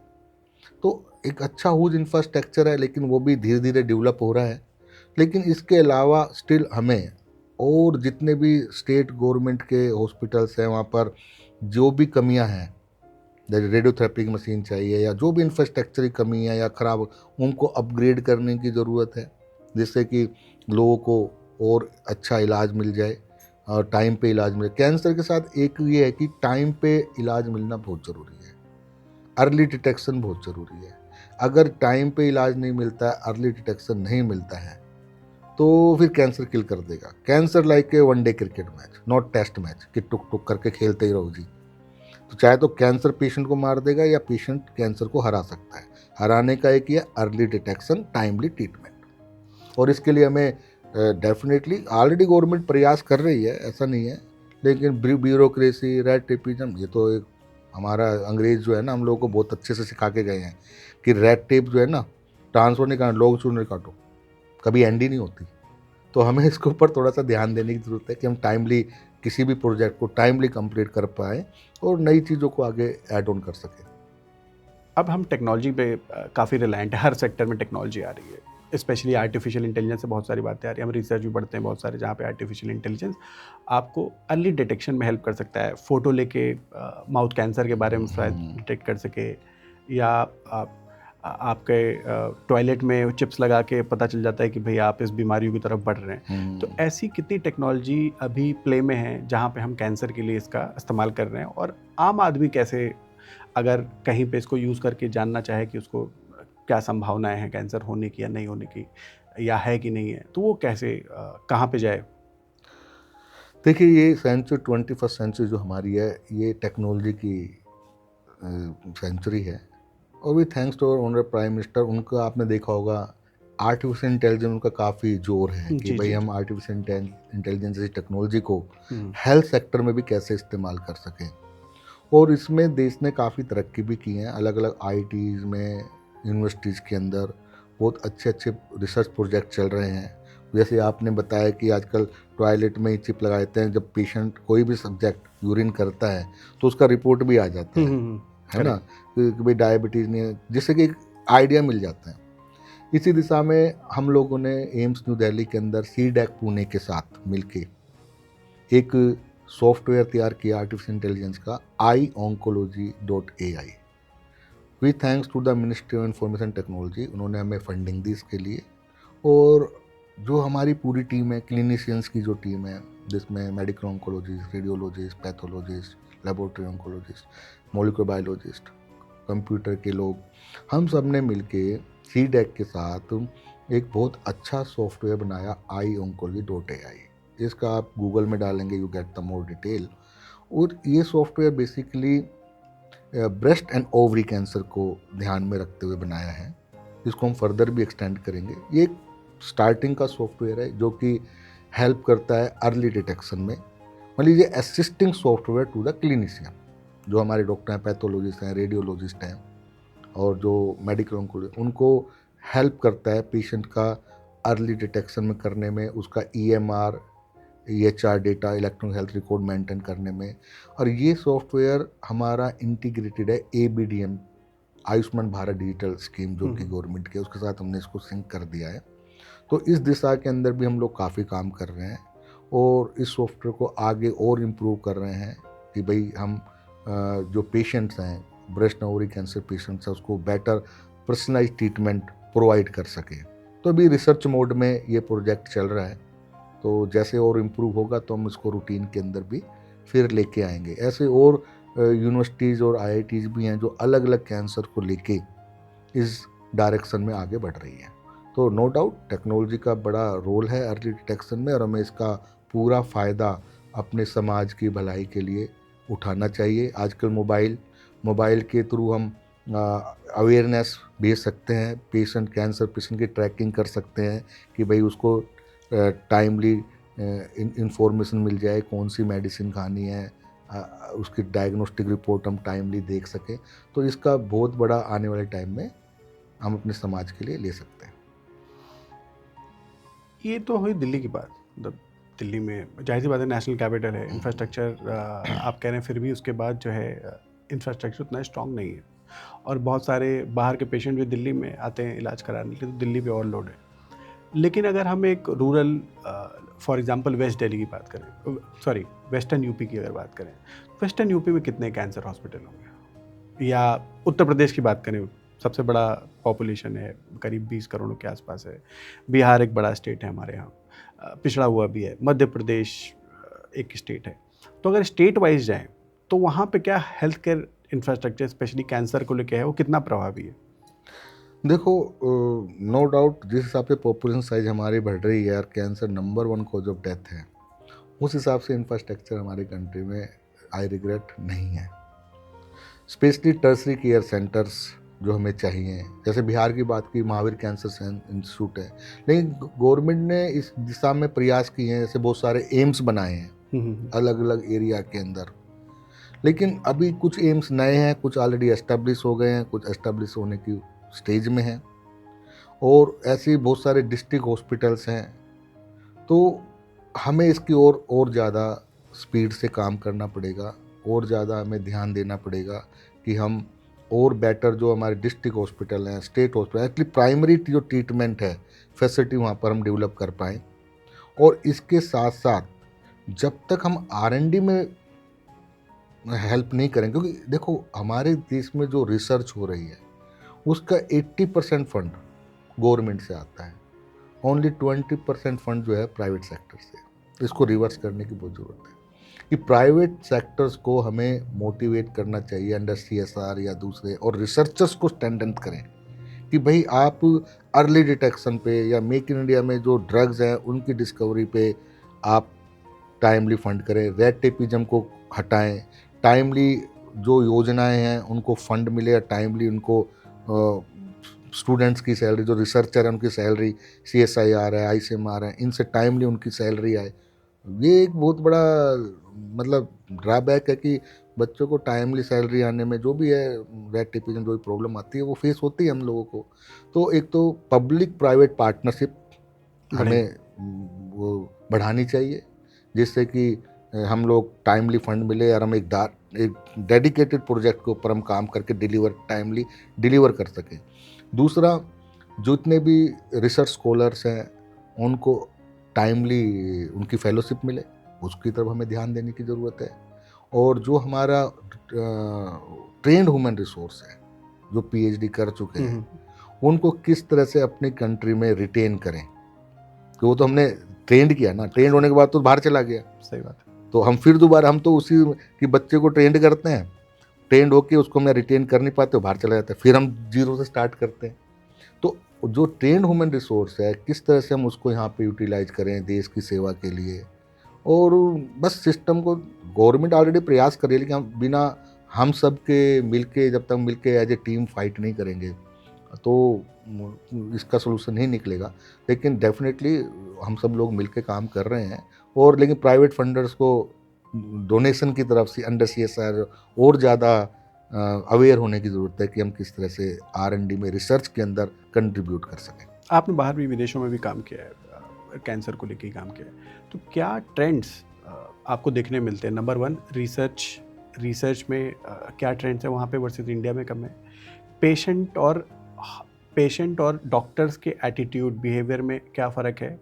तो एक अच्छा ह्यूज इंफ्रास्ट्रक्चर है, लेकिन वो भी धीरे धीरे डेवलप हो रहा है। लेकिन इसके अलावा स्टिल हमें और जितने भी स्टेट गवर्नमेंट के हॉस्पिटल्स हैं वहाँ पर जो भी कमियाँ हैं, जैसे रेडियोथेरेपी की मशीन चाहिए या जो भी इंफ्रास्ट्रक्चर की कमी है या ख़राब, उनको अपग्रेड करने की ज़रूरत है, जिससे कि लोगों को और अच्छा इलाज मिल जाए और टाइम पे इलाज मिले। कैंसर के साथ एक ये है कि टाइम पे इलाज मिलना बहुत ज़रूरी है, अर्ली डिटेक्शन बहुत ज़रूरी है। अगर टाइम पे इलाज नहीं मिलता है, अर्ली डिटेक्शन नहीं मिलता है, तो फिर कैंसर किल कर देगा। Cancer like a one day cricket match, not test match कि टुक टुक करके खेलते ही रहो जी। तो चाहे तो कैंसर पेशेंट को मार देगा या पेशेंट कैंसर को हरा सकता है। हराने का एक ये अर्ली डिटेक्शन, टाइमली ट्रीटमेंट। और इसके लिए हमें डेफिनेटली ऑलरेडी गवर्नमेंट प्रयास कर रही है, ऐसा नहीं है, लेकिन ब्यूरोक्रेसी, रेड टेपिज्म, ये तो एक हमारा अंग्रेज जो है ना, हम लोगों को बहुत अच्छे से सिखा के गए हैं कि रेड टेप जो है ना, ट्रांसफर नहीं करना, लोग चुन काटो, कभी एंड ही नहीं होती। तो हमें इसके ऊपर थोड़ा सा ध्यान देने की ज़रूरत है कि हम टाइमली किसी भी प्रोजेक्ट को टाइमली कंप्लीट कर पाएँ और नई चीज़ों को आगे ऐड ऑन कर सकें। अब हम टेक्नोलॉजी पे काफ़ी रिलायंट है, हर सेक्टर में टेक्नोलॉजी आ रही है, स्पेशली आर्टिफिशियल इंटेलिजेंस से बहुत सारी बातें आ रही हैं। हम रिसर्च भी पढ़ते हैं बहुत सारे, जहाँ पे आर्टिफिशियल इंटेलिजेंस आपको अर्ली डिटेक्शन में हेल्प कर सकता है। फ़ोटो लेके माउथ कैंसर के बारे में शायद डिटेक्ट कर सके, या आपके टॉयलेट में चिप्स लगा के पता चल जाता है कि भाई आप इस बीमारियों की तरफ बढ़ रहे हैं। तो ऐसी कितनी टेक्नोलॉजी अभी प्ले में है जहाँ पे हम कैंसर के लिए इसका इस्तेमाल कर रहे हैं, और आम आदमी कैसे, अगर कहीं पे इसको यूज़ करके जानना चाहे कि उसको क्या संभावनाएं हैं कैंसर होने की या नहीं होने की, या है कि नहीं है, तो वो कैसे कहाँ पे जाए? देखिए, ये सेंचुरी 21st सेंचुरी जो हमारी है, ये टेक्नोलॉजी की सेंचुरी है। और भी thanks to our honourable prime minister, उनका आपने देखा होगा आर्टिफिशियल इंटेलिजेंस, उनका काफ़ी जोर है कि भाई हम आर्टिफिशियल इंटेलिजेंस जैसी टेक्नोलॉजी को हेल्थ सेक्टर में भी कैसे इस्तेमाल कर सकें। और इसमें देश ने काफ़ी तरक्की भी की है, अलग अलग आईटीज़ में, यूनिवर्सिटीज़ के अंदर बहुत अच्छे अच्छे रिसर्च प्रोजेक्ट चल रहे हैं। जैसे आपने बताया कि आजकल टॉयलेट में ही चिप लगा देते हैं, जब पेशेंट कोई भी सब्जेक्ट यूरिन करता है तो उसका रिपोर्ट भी आ जाता है ना, कि भाई डायबिटीज़ नहीं है, जिससे कि एक आइडिया मिल जाता है। इसी दिशा में हम लोगों ने एम्स न्यू दिल्ली के अंदर सीडैक पुणे के साथ मिलके एक सॉफ्टवेयर तैयार किया आर्टिफिशियल इंटेलिजेंस का, iOncology.ai। We thanks to the ministry of information technology, उन्होंने हमें फंडिंग दी इसके लिए। और जो हमारी पूरी टीम है, क्लिनिशियंस की जो टीम है, जिसमें medical oncologist, radiologist, pathologist, laboratory oncologist, molecular biologist, computer के लोग, हम सब ने मिलके सीडैक के साथ एक बहुत अच्छा सॉफ्टवेयर बनाया, iOncology.ai। इसका आप गूगल में डालेंगे, you get the more detail. और ये software basically breast and ovary cancer को ध्यान में रखते हुए बनाया है। इसको हम फर्दर भी एक्सटेंड करेंगे। ये एक स्टार्टिंग का सॉफ्टवेयर है जो कि हेल्प करता है अर्ली डिटेक्शन में। मान लीजिए assisting software to the clinician, जो हमारे डॉक्टर हैं, पैथोलॉजिस्ट हैं, रेडियोलॉजिस्ट हैं और जो मेडिकल ऑन्कोलॉजिस्ट, उनको हेल्प करता है पेशेंट का अर्ली डिटेक्शन में करने में, उसका EMR, EHR data, electronic health record maintain करने में। और ये सॉफ्टवेयर हमारा इंटीग्रेटेड है ABDM, Ayushman Bharat digital scheme जो कि गवर्नमेंट की है, उसके साथ हमने इसको सिंक कर दिया है। तो इस दिशा के अंदर भी हम लोग काफ़ी काम कर रहे हैं और इस सॉफ्टवेयर को आगे और इम्प्रूव कर रहे हैं कि भाई हम जो पेशेंट्स हैं, ब्रेस्ट ओवरी कैंसर पेशेंट्स हैं, उसको बेटर पर्सनलाइज ट्रीटमेंट प्रोवाइड कर सके। तो अभी रिसर्च मोड में ये प्रोजेक्ट चल रहा है, तो जैसे और इम्प्रूव होगा तो हम इसको रूटीन के अंदर भी फिर लेके आएंगे। ऐसे और यूनिवर्सिटीज़ और IITs भी हैं जो अलग अलग कैंसर को लेके इस डायरेक्शन में आगे बढ़ रही हैं। तो नो डाउट टेक्नोलॉजी का बड़ा रोल है अर्ली डिटेक्शन में, और हमें इसका पूरा फ़ायदा अपने समाज की भलाई के लिए उठाना चाहिए। आजकल मोबाइल के थ्रू हम अवेयरनेस भेज सकते हैं, कैंसर पेशेंट की ट्रैकिंग कर सकते हैं कि भाई उसको टाइमली इंफॉर्मेशन मिल जाए कौन सी मेडिसिन खानी है, उसकी डायग्नोस्टिक रिपोर्ट हम टाइमली देख सकें। तो इसका बहुत बड़ा आने वाले टाइम में हम अपने समाज के लिए ले सकते हैं। ये तो हुई दिल्ली की बात, मतलब दिल्ली में जाहिर सी बात है नेशनल कैपिटल है, इंफ्रास्ट्रक्चर आप कह रहे हैं, फिर भी उसके बाद जो है इंफ्रास्ट्रक्चर उतना स्ट्रांग नहीं है, और बहुत सारे बाहर के पेशेंट भी दिल्ली में आते हैं इलाज कराने के लिए, तो दिल्ली पे ओवरलोड है। लेकिन अगर हम एक rural for example west Delhi की बात करें, सॉरी वेस्टर्न यूपी की अगर बात करें, वेस्टर्न यूपी में कितने कैंसर हॉस्पिटल होंगे? या उत्तर प्रदेश की बात करें, सबसे बड़ा पॉपुलेशन है, करीब 20 करोड़ के आसपास है। बिहार एक बड़ा स्टेट है हमारे यहाँ, पिछड़ा हुआ भी है। मध्य प्रदेश एक स्टेट है। तो अगर स्टेट वाइज जाएं तो वहाँ पे क्या health care infrastructure specially cancer को लेकर है, वो कितना प्रभावी है? देखो, नो डाउट जिस हिसाब से पॉपुलेशन साइज हमारी बढ़ रही है और cancer number 1 cause of death है, उस हिसाब से इंफ्रास्ट्रक्चर हमारी कंट्री में आई रिग्रेट नहीं है। स्पेशली टर्सरी केयर सेंटर्स जो हमें चाहिए, जैसे बिहार की बात की, महावीर कैंसर इंस्टीट्यूट है, लेकिन गवर्नमेंट ने इस दिशा में प्रयास किए हैं, जैसे बहुत सारे एम्स बनाए हैं अलग अलग एरिया के अंदर। लेकिन अभी कुछ एम्स नए हैं, कुछ ऑलरेडी एस्टेब्लिश हो गए हैं, कुछ एस्टेब्लिश होने की स्टेज में हैं, और ऐसे बहुत सारे डिस्ट्रिक्ट हॉस्पिटल्स हैं। तो हमें इसकी और ज़्यादा स्पीड से काम करना पड़ेगा, और ज़्यादा हमें ध्यान देना पड़ेगा कि हम और बेटर जो हमारे डिस्ट्रिक्ट हॉस्पिटल हैं, स्टेट हॉस्पिटल, एक्चुअली प्राइमरी जो ट्रीटमेंट है फैसिलिटी वहाँ पर हम डेवलप कर पाएँ। और इसके साथ साथ जब तक हम R&D में हेल्प नहीं करें, क्योंकि देखो हमारे देश में जो रिसर्च हो रही है उसका 80% फंड गवर्नमेंट से आता है, ओनली 20% फंड जो है प्राइवेट सेक्टर से। इसको रिवर्स करने की बहुत ज़रूरत है कि प्राइवेट सेक्टर्स को हमें मोटिवेट करना चाहिए अंडर CSR या दूसरे, और रिसर्चर्स को स्ट्रेंथन करें कि भाई आप अर्ली डिटेक्शन पे या मेक इन इंडिया में जो ड्रग्स हैं उनकी डिस्कवरी पे आप टाइमली फंड करें, रेड टेपिज्म को हटाएं, टाइमली जो योजनाएं हैं उनको फंड मिले, या टाइमली उनको स्टूडेंट्स की सैलरी, जो रिसर्चर है उनकी सैलरी, CSIR है, ICMR है, इनसे टाइमली उनकी सैलरी आए। ये एक बहुत बड़ा मतलब ड्रॉबैक है कि बच्चों को टाइमली सैलरी आने में जो भी है रेड टेपिज्म जो भी प्रॉब्लम आती है वो फेस होती है हम लोगों को। तो एक तो पब्लिक प्राइवेट पार्टनरशिप हमें वो बढ़ानी चाहिए, जिससे कि हम लोग टाइमली फंड मिले और हम एक डेडिकेटेड प्रोजेक्ट के ऊपर हम काम करके टाइमली डिलीवर कर सकें। दूसरा, जितने भी रिसर्च स्कॉलर्स हैं उनको टाइमली उनकी फेलोशिप मिले, उसकी तरफ हमें ध्यान देने की ज़रूरत है। और जो हमारा ट्रेंड ह्यूमन रिसोर्स है जो PhD कर चुके हैं, उनको किस तरह से अपनी कंट्री में रिटेन करें, कि वो तो हमने ट्रेंड किया ना, ट्रेंड होने के बाद तो बाहर चला गया। सही बात है। तो हम फिर दोबारा हम तो उसी कि बच्चे को ट्रेंड करते हैं, ट्रेंड होके उसको हम रिटेन कर नहीं पाते, बाहर चला जाता है, फिर हम जीरो से स्टार्ट करते हैं। तो जो ट्रेंड ह्यूमन रिसोर्स है किस तरह से हम उसको यहाँ पे यूटिलाइज करें देश की सेवा के लिए। और बस सिस्टम को गवर्नमेंट ऑलरेडी प्रयास कर रही है, लेकिन हम सब के मिलके, जब तक मिलके एज ए टीम फाइट नहीं करेंगे तो इसका सोल्यूशन नहीं निकलेगा। लेकिन डेफिनेटली हम सब लोग मिलके काम कर रहे हैं, और लेकिन प्राइवेट फंडर्स को डोनेशन की तरफ से अंडर CSR और ज़्यादा अवेयर होने की ज़रूरत है कि हम किस तरह से R&D में रिसर्च के अंदर कंट्रीब्यूट कर सकें। आपने बाहर भी, विदेशों में भी काम किया है, कैंसर को लेके ही काम किया है। तो क्या ट्रेंड्स आपको देखने मिलते हैं? नंबर वन, रिसर्च में क्या ट्रेंड्स है वहाँ पे वर्सेस इंडिया में कम है? पेशेंट और डॉक्टर्स के एटीट्यूड बिहेवियर में क्या फ़र्क है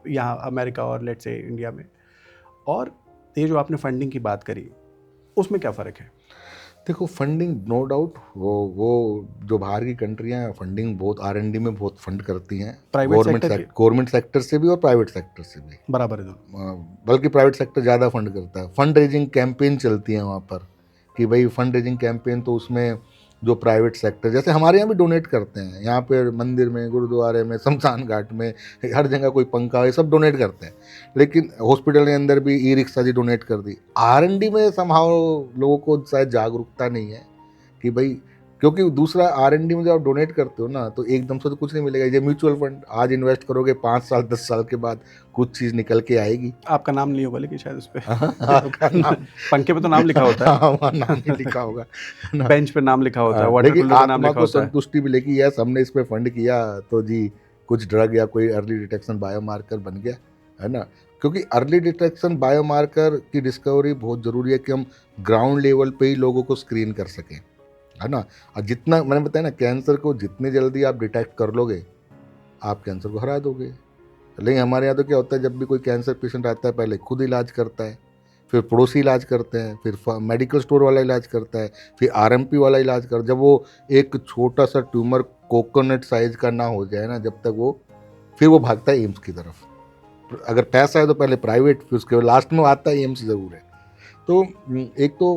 यहाँ अमेरिका और लेट्स से इंडिया में? और ये जो आपने फंडिंग की बात करी, उसमें क्या फ़र्क है? देखो, फंडिंग नो डाउट वो जो बाहर की कंट्रियां हैं फंडिंग बहुत R&D में बहुत फंड करती हैं, प्राइवेट सेक्टर के गवर्नमेंट सेक्टर से भी और प्राइवेट सेक्टर से भी। बराबर है दोनों। बल्कि प्राइवेट सेक्टर ज़्यादा फंड करता है। फंड रेजिंग कैंपेन चलती है वहाँ पर कि भाई फंड रेजिंग कैंपेन, तो उसमें जो प्राइवेट सेक्टर जैसे हमारे यहाँ भी डोनेट करते हैं, यहाँ पे मंदिर में, गुरुद्वारे में, शमशान घाट में, हर जगह कोई पंखा, ये सब डोनेट करते हैं। लेकिन हॉस्पिटल के अंदर भी ई-रिक्शा जी डोनेट कर दी। R&D में समहाउ लोगों को शायद जागरूकता नहीं है कि भाई, क्योंकि दूसरा R&D में जब आप डोनेट करते हो ना तो एकदम से तो कुछ नहीं मिलेगा। ये म्यूचुअल फंड आज इन्वेस्ट करोगे, 5 साल 10 साल के बाद कुछ चीज़ निकल के आएगी। आपका नाम नहीं होगा लेकिन शायद उस पे आपका नाम पंखे पे तो नाम लिखा होता है। हाँ, वहाँ नाम नहीं लिखा होगा ना। बेंच पे नाम लिखा होता है, वाटर लेकिन कूलर का नाम आत्मा लिखा को होता है। संतुष्टि मिलेगी, यस हमने इस पे फंड किया तो जी कुछ ड्रग या कोई अर्ली डिटेक्शन बायोमार्कर बन गया, है ना। क्योंकि अर्ली डिटेक्शन बायोमार्कर की डिस्कवरी बहुत ज़रूरी है कि हम ग्राउंड लेवल पे ही लोगों को स्क्रीन कर सकें, है ना। और जितना मैंने बताया ना, कैंसर को जितनी जल्दी आप डिटेक्ट कर लोगे, आप कैंसर को हरा दोगे। लेकिन हमारे यहाँ तो क्या होता है, जब भी कोई कैंसर पेशेंट आता है पहले खुद इलाज करता है, फिर पड़ोसी इलाज करते हैं, फिर मेडिकल स्टोर वाला इलाज करता है, फिर RMP वाला इलाज कर, जब वो एक छोटा सा ट्यूमर कोकोनट साइज का ना हो जाए ना, जब तक वो, फिर वो भागता है एम्स की तरफ। अगर पैसा है तो पहले प्राइवेट, फिर उसके लास्ट में आता है एम्स ज़रूर है। तो एक तो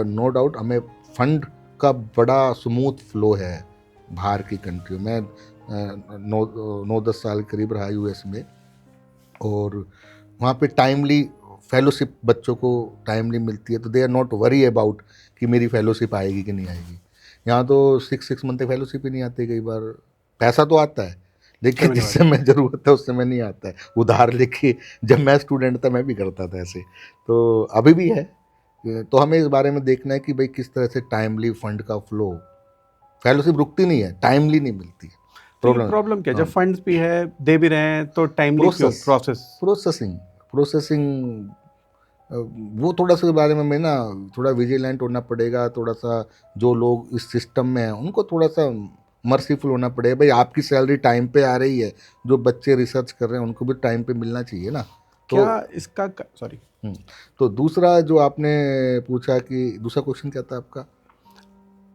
नो डाउट हमें फंड का बड़ा स्मूथ फ्लो है बाहर की कंट्रियों में। 9-10 साल करीब रहा US में, और वहाँ पे टाइमली फेलोशिप बच्चों को टाइमली मिलती है, तो they are not worry about कि मेरी फेलोशिप आएगी कि नहीं आएगी। यहाँ तो 6 मंथ तक फेलोशिप ही नहीं आती कई बार। पैसा तो आता है लेकिन जिस समय ज़रूरत है उस समय नहीं आता है। उधार लेके, जब मैं स्टूडेंट था मैं भी करता था ऐसे, तो अभी भी है। तो हमें इस बारे में देखना है कि भाई किस तरह से टाइमली फंड का फ्लो, फेलोशिप रुकती नहीं है, टाइमली नहीं मिलती। प्रॉब्लम क्या, जब फंड्स भी है, दे भी रहे हैं, तो टाइमली क्यों? प्रोसेसिंग वो थोड़ा सा बारे में मैं ना थोड़ा विजिलेंट होना पड़ेगा। थोड़ा सा जो लोग इस सिस्टम में हैं उनको थोड़ा सा मर्सीफुल होना पड़ेगा। भाई आपकी सैलरी टाइम पे आ रही है, जो बच्चे रिसर्च कर रहे हैं उनको भी टाइम पे मिलना चाहिए ना। तो क्या इसका सॉरी तो दूसरा जो आपने पूछा कि दूसरा क्वेश्चन क्या था आपका,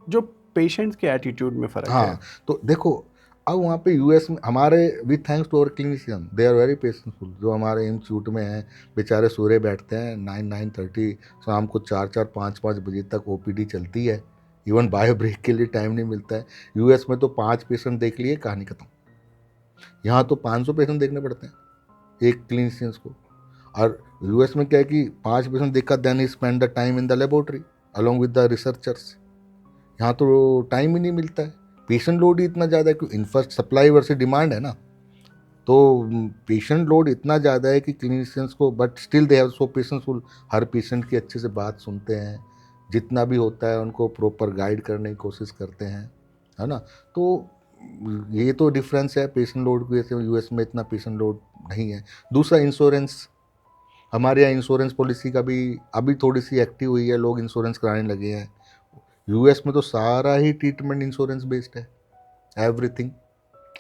जो पेशेंट्स के एटीट्यूड में फ़र्क है। हाँ, तो देखो अब वहाँ पे US में हमारे, with thanks to our clinician, they are very patientful. जो हमारे इंस्टीट्यूट में हैं बेचारे सूर्य बैठते हैं 9-9:30, शाम को 4-4, 5-5 बजे तक OPD चलती है। इवन बायो ब्रेक के लिए टाइम नहीं मिलता है। US में तो 5 पेशेंट देख लिए कहानी खत्म। यहाँ तो 500 पेशेंट देखने पड़ते हैं एक क्लिनिशियंस को। और US में क्या है कि 5 पेशेंट देखा, then he spend the time in the laboratory along with the researchers. यहाँ तो टाइम ही नहीं मिलता है। पेशेंट लोड ही इतना ज़्यादा है कि इन्फर्स्ट सप्लाई वर्सेस डिमांड है ना। तो पेशेंट लोड इतना ज़्यादा है कि क्लिनिशियंस को, but still they have so patienceful, हर पेशेंट की अच्छे से बात सुनते हैं, जितना भी होता है उनको प्रॉपर गाइड करने की कोशिश करते हैं, है ना। तो ये तो डिफरेंस है पेशेंट लोड की। जैसे US में इतना पेशेंट लोड नहीं है। दूसरा इंश्योरेंस, हमारे यहाँ इंश्योरेंस पॉलिसी का भी अभी थोड़ी सी एक्टिव हुई है, लोग इंश्योरेंस कराने लगे हैं। US में तो सारा ही ट्रीटमेंट इंश्योरेंस बेस्ड है, एवरीथिंग।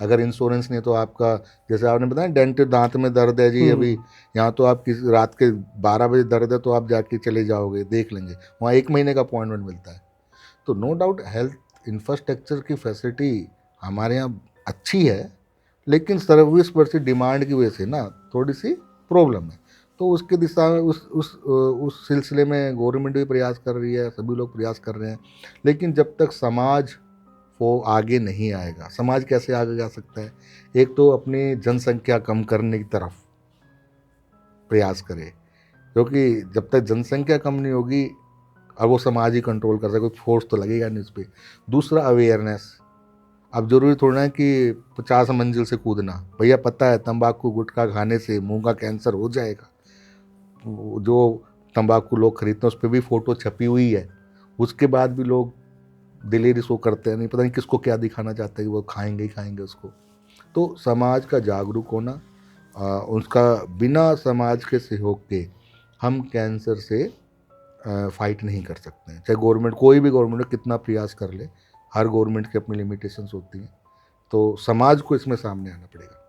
अगर इंश्योरेंस नहीं है तो आपका, जैसे आपने बताया डेंटिस्ट, दांत में दर्द है जी अभी, यहाँ तो आप किस रात के 12 बजे दर्द है तो आप जाके चले जाओगे, देख लेंगे, वहाँ 1 महीने का अपॉइंटमेंट मिलता है। तो नो डाउट हेल्थ इंफ्रास्ट्रक्चर की फैसिलिटी हमारे यहाँ अच्छी है, लेकिन सर्विस पर से डिमांड की वजह से ना थोड़ी सी प्रॉब्लम है। तो उसके दिशा में उस सिलसिले में गवर्नमेंट भी प्रयास कर रही है, सभी लोग प्रयास कर रहे हैं। लेकिन जब तक समाज वो आगे नहीं आएगा, समाज कैसे आगे जा सकता है? एक तो अपनी जनसंख्या कम करने की तरफ प्रयास करे, क्योंकि जब तक जनसंख्या कम नहीं होगी अब वो समाज ही कंट्रोल कर सके, फोर्स तो लगेगा नहीं उस पर। दूसरा अवेयरनेस। अब जरूरी थोड़ा है कि 50 मंजिल से कूदना, भैया पता है तंबाकू गुटखा खाने से मुंह का कैंसर हो जाएगा। जो तंबाकू लोग खरीदते हैं उस पर भी फ़ोटो छपी हुई है, उसके बाद भी लोग दिलेरी शो करते हैं, नहीं पता नहीं किसको क्या दिखाना चाहते हैं कि वो खाएंगे ही खाएंगे उसको। तो समाज का जागरूक होना, उसका बिना समाज के सहयोग के हम कैंसर से फाइट नहीं कर सकते हैं। चाहे गवर्नमेंट, कोई भी गवर्नमेंट कितना प्रयास कर ले, हर गवर्नमेंट की अपनी लिमिटेशंस होती हैं, तो समाज को इसमें सामने आना पड़ेगा।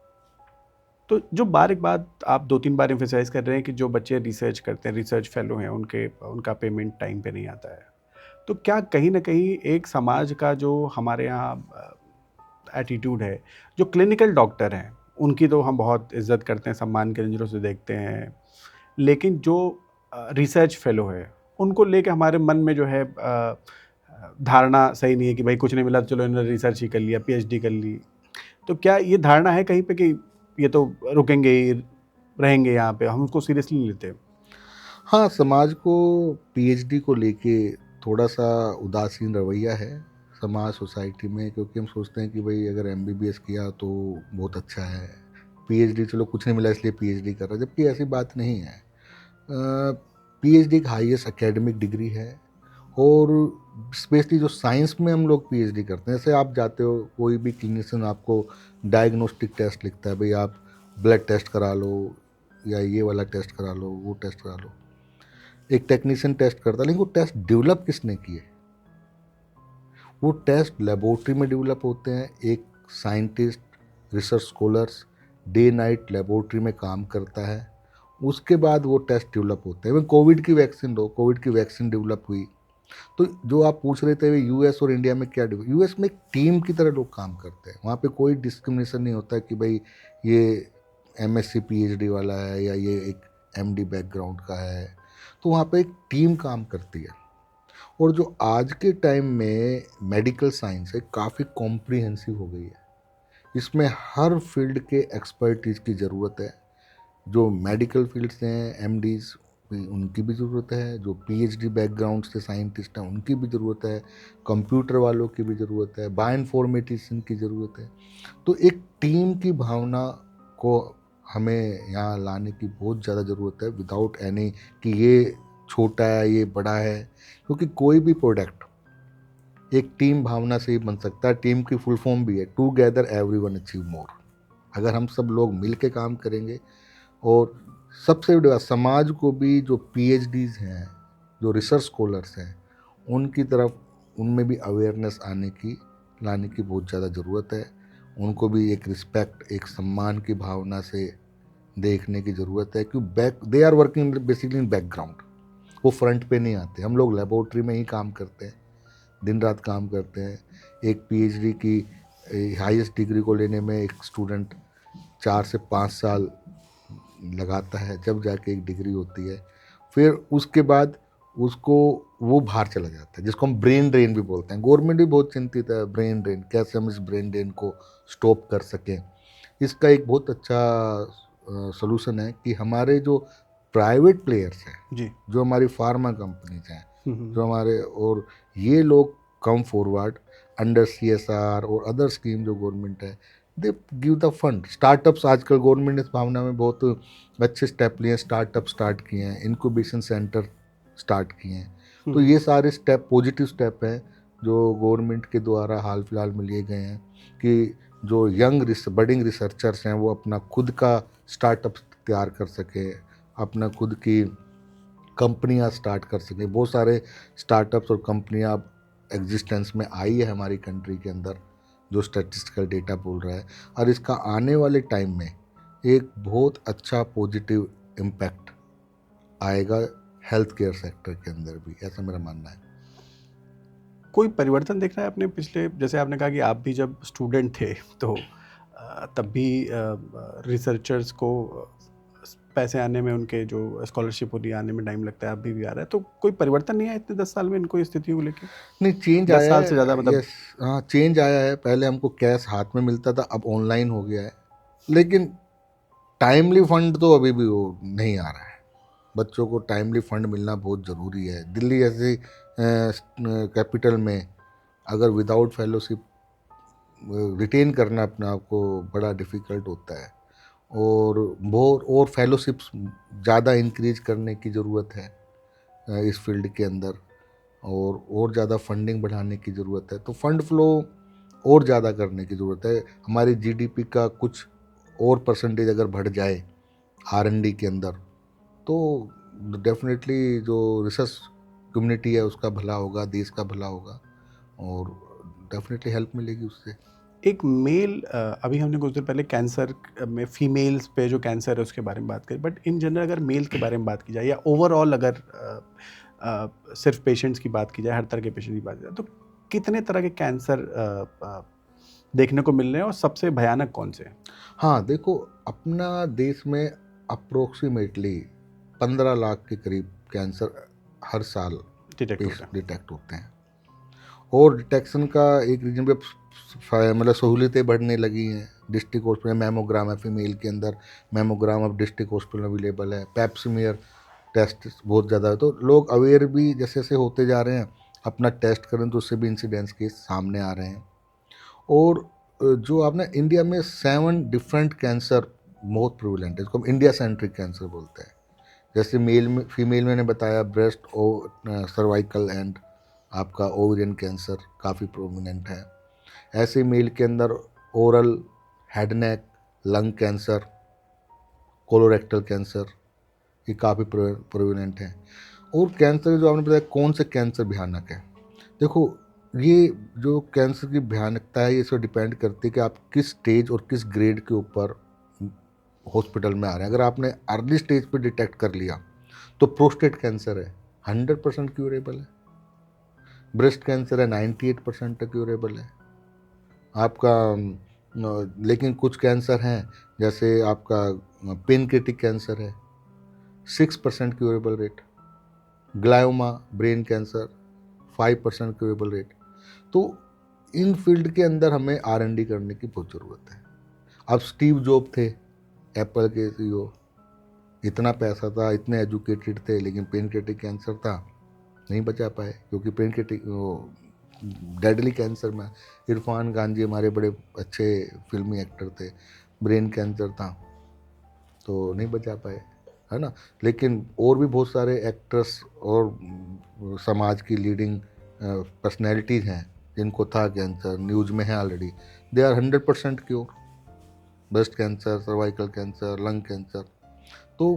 तो जो बार एक बात आप 2-3 बार एम्फेसाइज कर रहे हैं कि जो बच्चे रिसर्च करते हैं, रिसर्च फेलो हैं, उनका पेमेंट टाइम पे नहीं आता है, तो क्या कहीं ना कहीं एक समाज का जो हमारे यहाँ एटीट्यूड है, जो क्लिनिकल डॉक्टर हैं उनकी तो हम बहुत इज्जत करते हैं, सम्मान के नज़रों से देखते हैं, लेकिन जो रिसर्च फेलो है उनको लेके हमारे मन में जो है धारणा सही नहीं है कि भाई कुछ नहीं मिला तो चलो इन्होंने रिसर्च ही कर लिया, पीएचडी कर ली। तो क्या ये धारणा है कहीं पे कि ये तो रुकेंगे ही, रहेंगे यहाँ पे, हम उसको सीरियसली नहीं लेते? हाँ, समाज को पीएचडी को लेके थोड़ा सा उदासीन रवैया है समाज, सोसाइटी में, क्योंकि हम सोचते हैं कि भाई अगर एमबीबीएस किया तो बहुत अच्छा है, पीएचडी चलो कुछ नहीं मिला इसलिए पीएचडी कर रहा है, जबकि ऐसी बात नहीं है। पीएचडी एक हाईएस्ट एकेडमिक डिग्री है, और स्पेशली जो साइंस में हम लोग पीएचडी करते हैं, जैसे आप जाते हो कोई भी क्लिनिशियन आपको डायग्नोस्टिक टेस्ट लिखता है, भाई आप ब्लड टेस्ट करा लो या ये वाला टेस्ट करा लो, वो टेस्ट करा लो, एक टेक्नीशियन टेस्ट करता है, लेकिन वो टेस्ट डेवलप किसने किए? वो टेस्ट लेबोरेटरी में डेवलप होते हैं, एक scientist, research scholars day night laboratory में काम करता है, उसके बाद वो टेस्ट डेवलप होते हैं। इवन कोविड की वैक्सीन लो, कोविड की वैक्सीन डेवलप हुई, तो जो आप पूछ रहे थे यूएस और इंडिया में क्या डिफरेंस, यूएस में एक टीम की तरह लोग काम करते हैं, वहाँ पे कोई डिस्क्रिमिनेशन नहीं होता कि भाई ये एमएससी पीएचडी वाला है या ये एक एमडी बैकग्राउंड का है, तो वहाँ पे एक टीम काम करती है। और जो आज के टाइम में मेडिकल साइंस है काफ़ी कॉम्प्रिहेंसिव हो गई है, इसमें हर फील्ड के एक्सपर्टीज़ की ज़रूरत है। जो मेडिकल फील्ड से हैं एमडीज़, उनकी भी ज़रूरत है, जो पीएचडी बैकग्राउंड से साइंटिस्ट हैं उनकी भी ज़रूरत है, कंप्यूटर वालों की भी ज़रूरत है, बायोइन्फॉर्मेटिशियन की ज़रूरत है। तो एक टीम की भावना को हमें यहाँ लाने की बहुत ज़्यादा ज़रूरत है, विदाउट एनी कि ये छोटा है ये बड़ा है, क्योंकि कोई भी प्रोडक्ट एक टीम भावना से ही बन सकता है। टीम की फुल फॉर्म भी है टूगेदर एवरीवन अचीव मोर। अगर हम सब लोग मिल के काम करेंगे, और सबसे बड़ी बात, समाज को भी जो पीएचडीज हैं, जो रिसर्च स्कॉलर्स हैं, उनकी तरफ, उनमें भी अवेयरनेस लाने की बहुत ज़्यादा ज़रूरत है। उनको भी एक रिस्पेक्ट, एक सम्मान की भावना से देखने की ज़रूरत है, कि they are working basically in background, वो फ्रंट पे नहीं आते। हम लोग लेबोरेटरी में ही काम करते हैं, दिन रात काम करते हैं। एक पीएचडी की हाईएस्ट डिग्री को लेने में एक स्टूडेंट 4 से 5 साल लगाता है, जब जाके एक डिग्री होती है। फिर उसके बाद उसको वो बाहर चला जाता है, जिसको हम ब्रेन ड्रेन भी बोलते हैं। गवर्नमेंट भी बहुत चिंतित है, ब्रेन ड्रेन कैसे हम इस ब्रेन ड्रेन को स्टॉप कर सकें। इसका एक बहुत अच्छा सलूशन है कि हमारे जो प्राइवेट प्लेयर्स हैं जी। जो हमारी फार्मा कंपनीज हैं, हम्म। जो हमारे, और ये लोग कम फॉरवर्ड अंडर सीएसआर और अदर स्कीम जो गवर्नमेंट है, they give the fund. Startups, आजकल गवर्नमेंट ने इस भावना में बहुत अच्छे स्टेप लिए हैं, स्टार्टअप स्टार्ट किए हैं, इंक्यूबेशन सेंटर स्टार्ट किए हैं। तो ये सारे स्टेप पॉजिटिव स्टेप हैं जो गवर्नमेंट के द्वारा हाल फिलहाल में लिए गए हैं, कि जो यंग बडिंग रिसर्चर्स हैं वो अपना खुद का स्टार्टअप तैयार कर सके, अपना खुद की कंपनियां स्टार्ट कर सकें। बहुत सारे स्टार्टअप्स और कंपनियां अब एग्जिस्टेंस में आई है हमारी कंट्री के अंदर, जो स्टैटिस्टिकल डेटा बोल रहा है, और इसका आने वाले टाइम में एक बहुत अच्छा पॉजिटिव इम्पैक्ट आएगा हेल्थ केयर सेक्टर के अंदर भी, ऐसा मेरा मानना है। कोई परिवर्तन देख रहा है आपने पिछले, जैसे आपने कहा कि आप भी जब स्टूडेंट थे तो तब भी रिसर्चर्स को पैसे आने में, उनके जो स्कॉलरशिप होती है आने में टाइम लगता है, अभी भी आ रहा है, तो कोई परिवर्तन नहीं आया इतने 10 साल में इनको स्थितियों को लेके? नहीं, चेंज 10 आया साल है। से ज़्यादा मतलब। यस, हाँ, चेंज आया है। पहले हमको कैश हाथ में मिलता था, अब ऑनलाइन हो गया है, लेकिन टाइमली फंड तो अभी भी वो नहीं आ रहा है। बच्चों को टाइमली फंड मिलना बहुत ज़रूरी है। दिल्ली जैसी कैपिटल में अगर विदाउट फेलोशिप रिटेन करना अपने आप को बड़ा डिफ़िकल्ट होता है, और बहुत और फेलोशिप्स ज़्यादा इंक्रीज करने की ज़रूरत है इस फील्ड के अंदर, और ज़्यादा फंडिंग बढ़ाने की ज़रूरत है। तो फंड फ्लो और ज़्यादा करने की ज़रूरत है। हमारी जीडीपी का कुछ और परसेंटेज अगर बढ़ जाए R&D के अंदर, तो डेफिनेटली जो रिसर्च कम्युनिटी है उसका भला होगा, देश का भला होगा, और डेफिनेटली हेल्प मिलेगी उससे। एक मेल, अभी हमने कुछ देर पहले कैंसर में फीमेल्स पे जो कैंसर है उसके बारे में बात करी, बट इन जनरल अगर मेल के बारे में बात की जाए या ओवरऑल अगर सिर्फ पेशेंट्स की बात की जाए, हर तरह के पेशेंट की बात की जाए, तो कितने तरह के कैंसर देखने को मिल रहे हैं और सबसे भयानक कौन से हैं? हाँ, देखो, अपना देश में अप्रोक्सीमेटली 15 लाख के करीब कैंसर हर साल डिटेक्ट होते हैं। डिटेक्ट होते हैं, और डिटेक्शन का एक रीजन पे मतलब सहूलियतें बढ़ने लगी हैं। डिस्ट्रिक्ट हॉस्पिटल मैमोग्राम है, फीमेल के अंदर मैमोग्राम अब डिस्ट्रिक्ट हॉस्पिटल अवेलेबल है, पैप्समियर टेस्ट बहुत ज़्यादा है, तो लोग अवेयर भी जैसे जैसे होते जा रहे हैं, अपना टेस्ट करें तो उससे भी इंसिडेंट्स केस सामने आ रहे हैं। और जो आपने इंडिया में 7 डिफरेंट कैंसर बहुत प्रिविलेंट है, इसको हम इंडिया सेंट्रिक कैंसर बोलते हैं। जैसे मेल में, फीमेल मैंने बताया ब्रेस्ट और सर्वाइकल एंड आपका ओवेरियन कैंसर काफ़ी प्रोमिनेंट है। ऐसे मेल के अंदर oral, head neck, lung cancer, colorectal cancer, ये काफ़ी प्रोमिनेंट है। और कैंसर जो आपने बताया कौन से कैंसर भयानक है, देखो, ये जो कैंसर की भयानकता है ये इस पर डिपेंड करती है कि आप किस स्टेज और किस ग्रेड के ऊपर हॉस्पिटल में आ रहे हैं। अगर आपने अर्ली स्टेज पे डिटेक्ट कर लिया तो प्रोस्टेट कैंसर है 100% क्यूरेबल है, ब्रेस्ट कैंसर है 98% तक क्यूरेबल है आपका। लेकिन कुछ कैंसर हैं जैसे आपका पेनक्रिएटिक कैंसर है 6% curable rate, glioma brain cancer 5% curable rate. तो इन फील्ड के अंदर हमें R&D करने की बहुत ज़रूरत है। अब स्टीव जॉब थे एप्पल के CEO, इतना पैसा था, इतने एजुकेटेड थे, लेकिन पेनक्रिएटिक कैंसर था, नहीं बचा पाए, क्योंकि पेनक्रिएटिक डेडली कैंसर में। इरफान खान जी हमारे बड़े अच्छे फिल्मी एक्टर थे, ब्रेन कैंसर था तो नहीं बचा पाए, है ना। लेकिन और भी बहुत सारे एक्टर्स और समाज की लीडिंग पर्सनैलिटीज़ हैं जिनको था कैंसर, न्यूज़ में है already, they are 100% cure. Breast cancer, cervical cancer, lung cancer. तो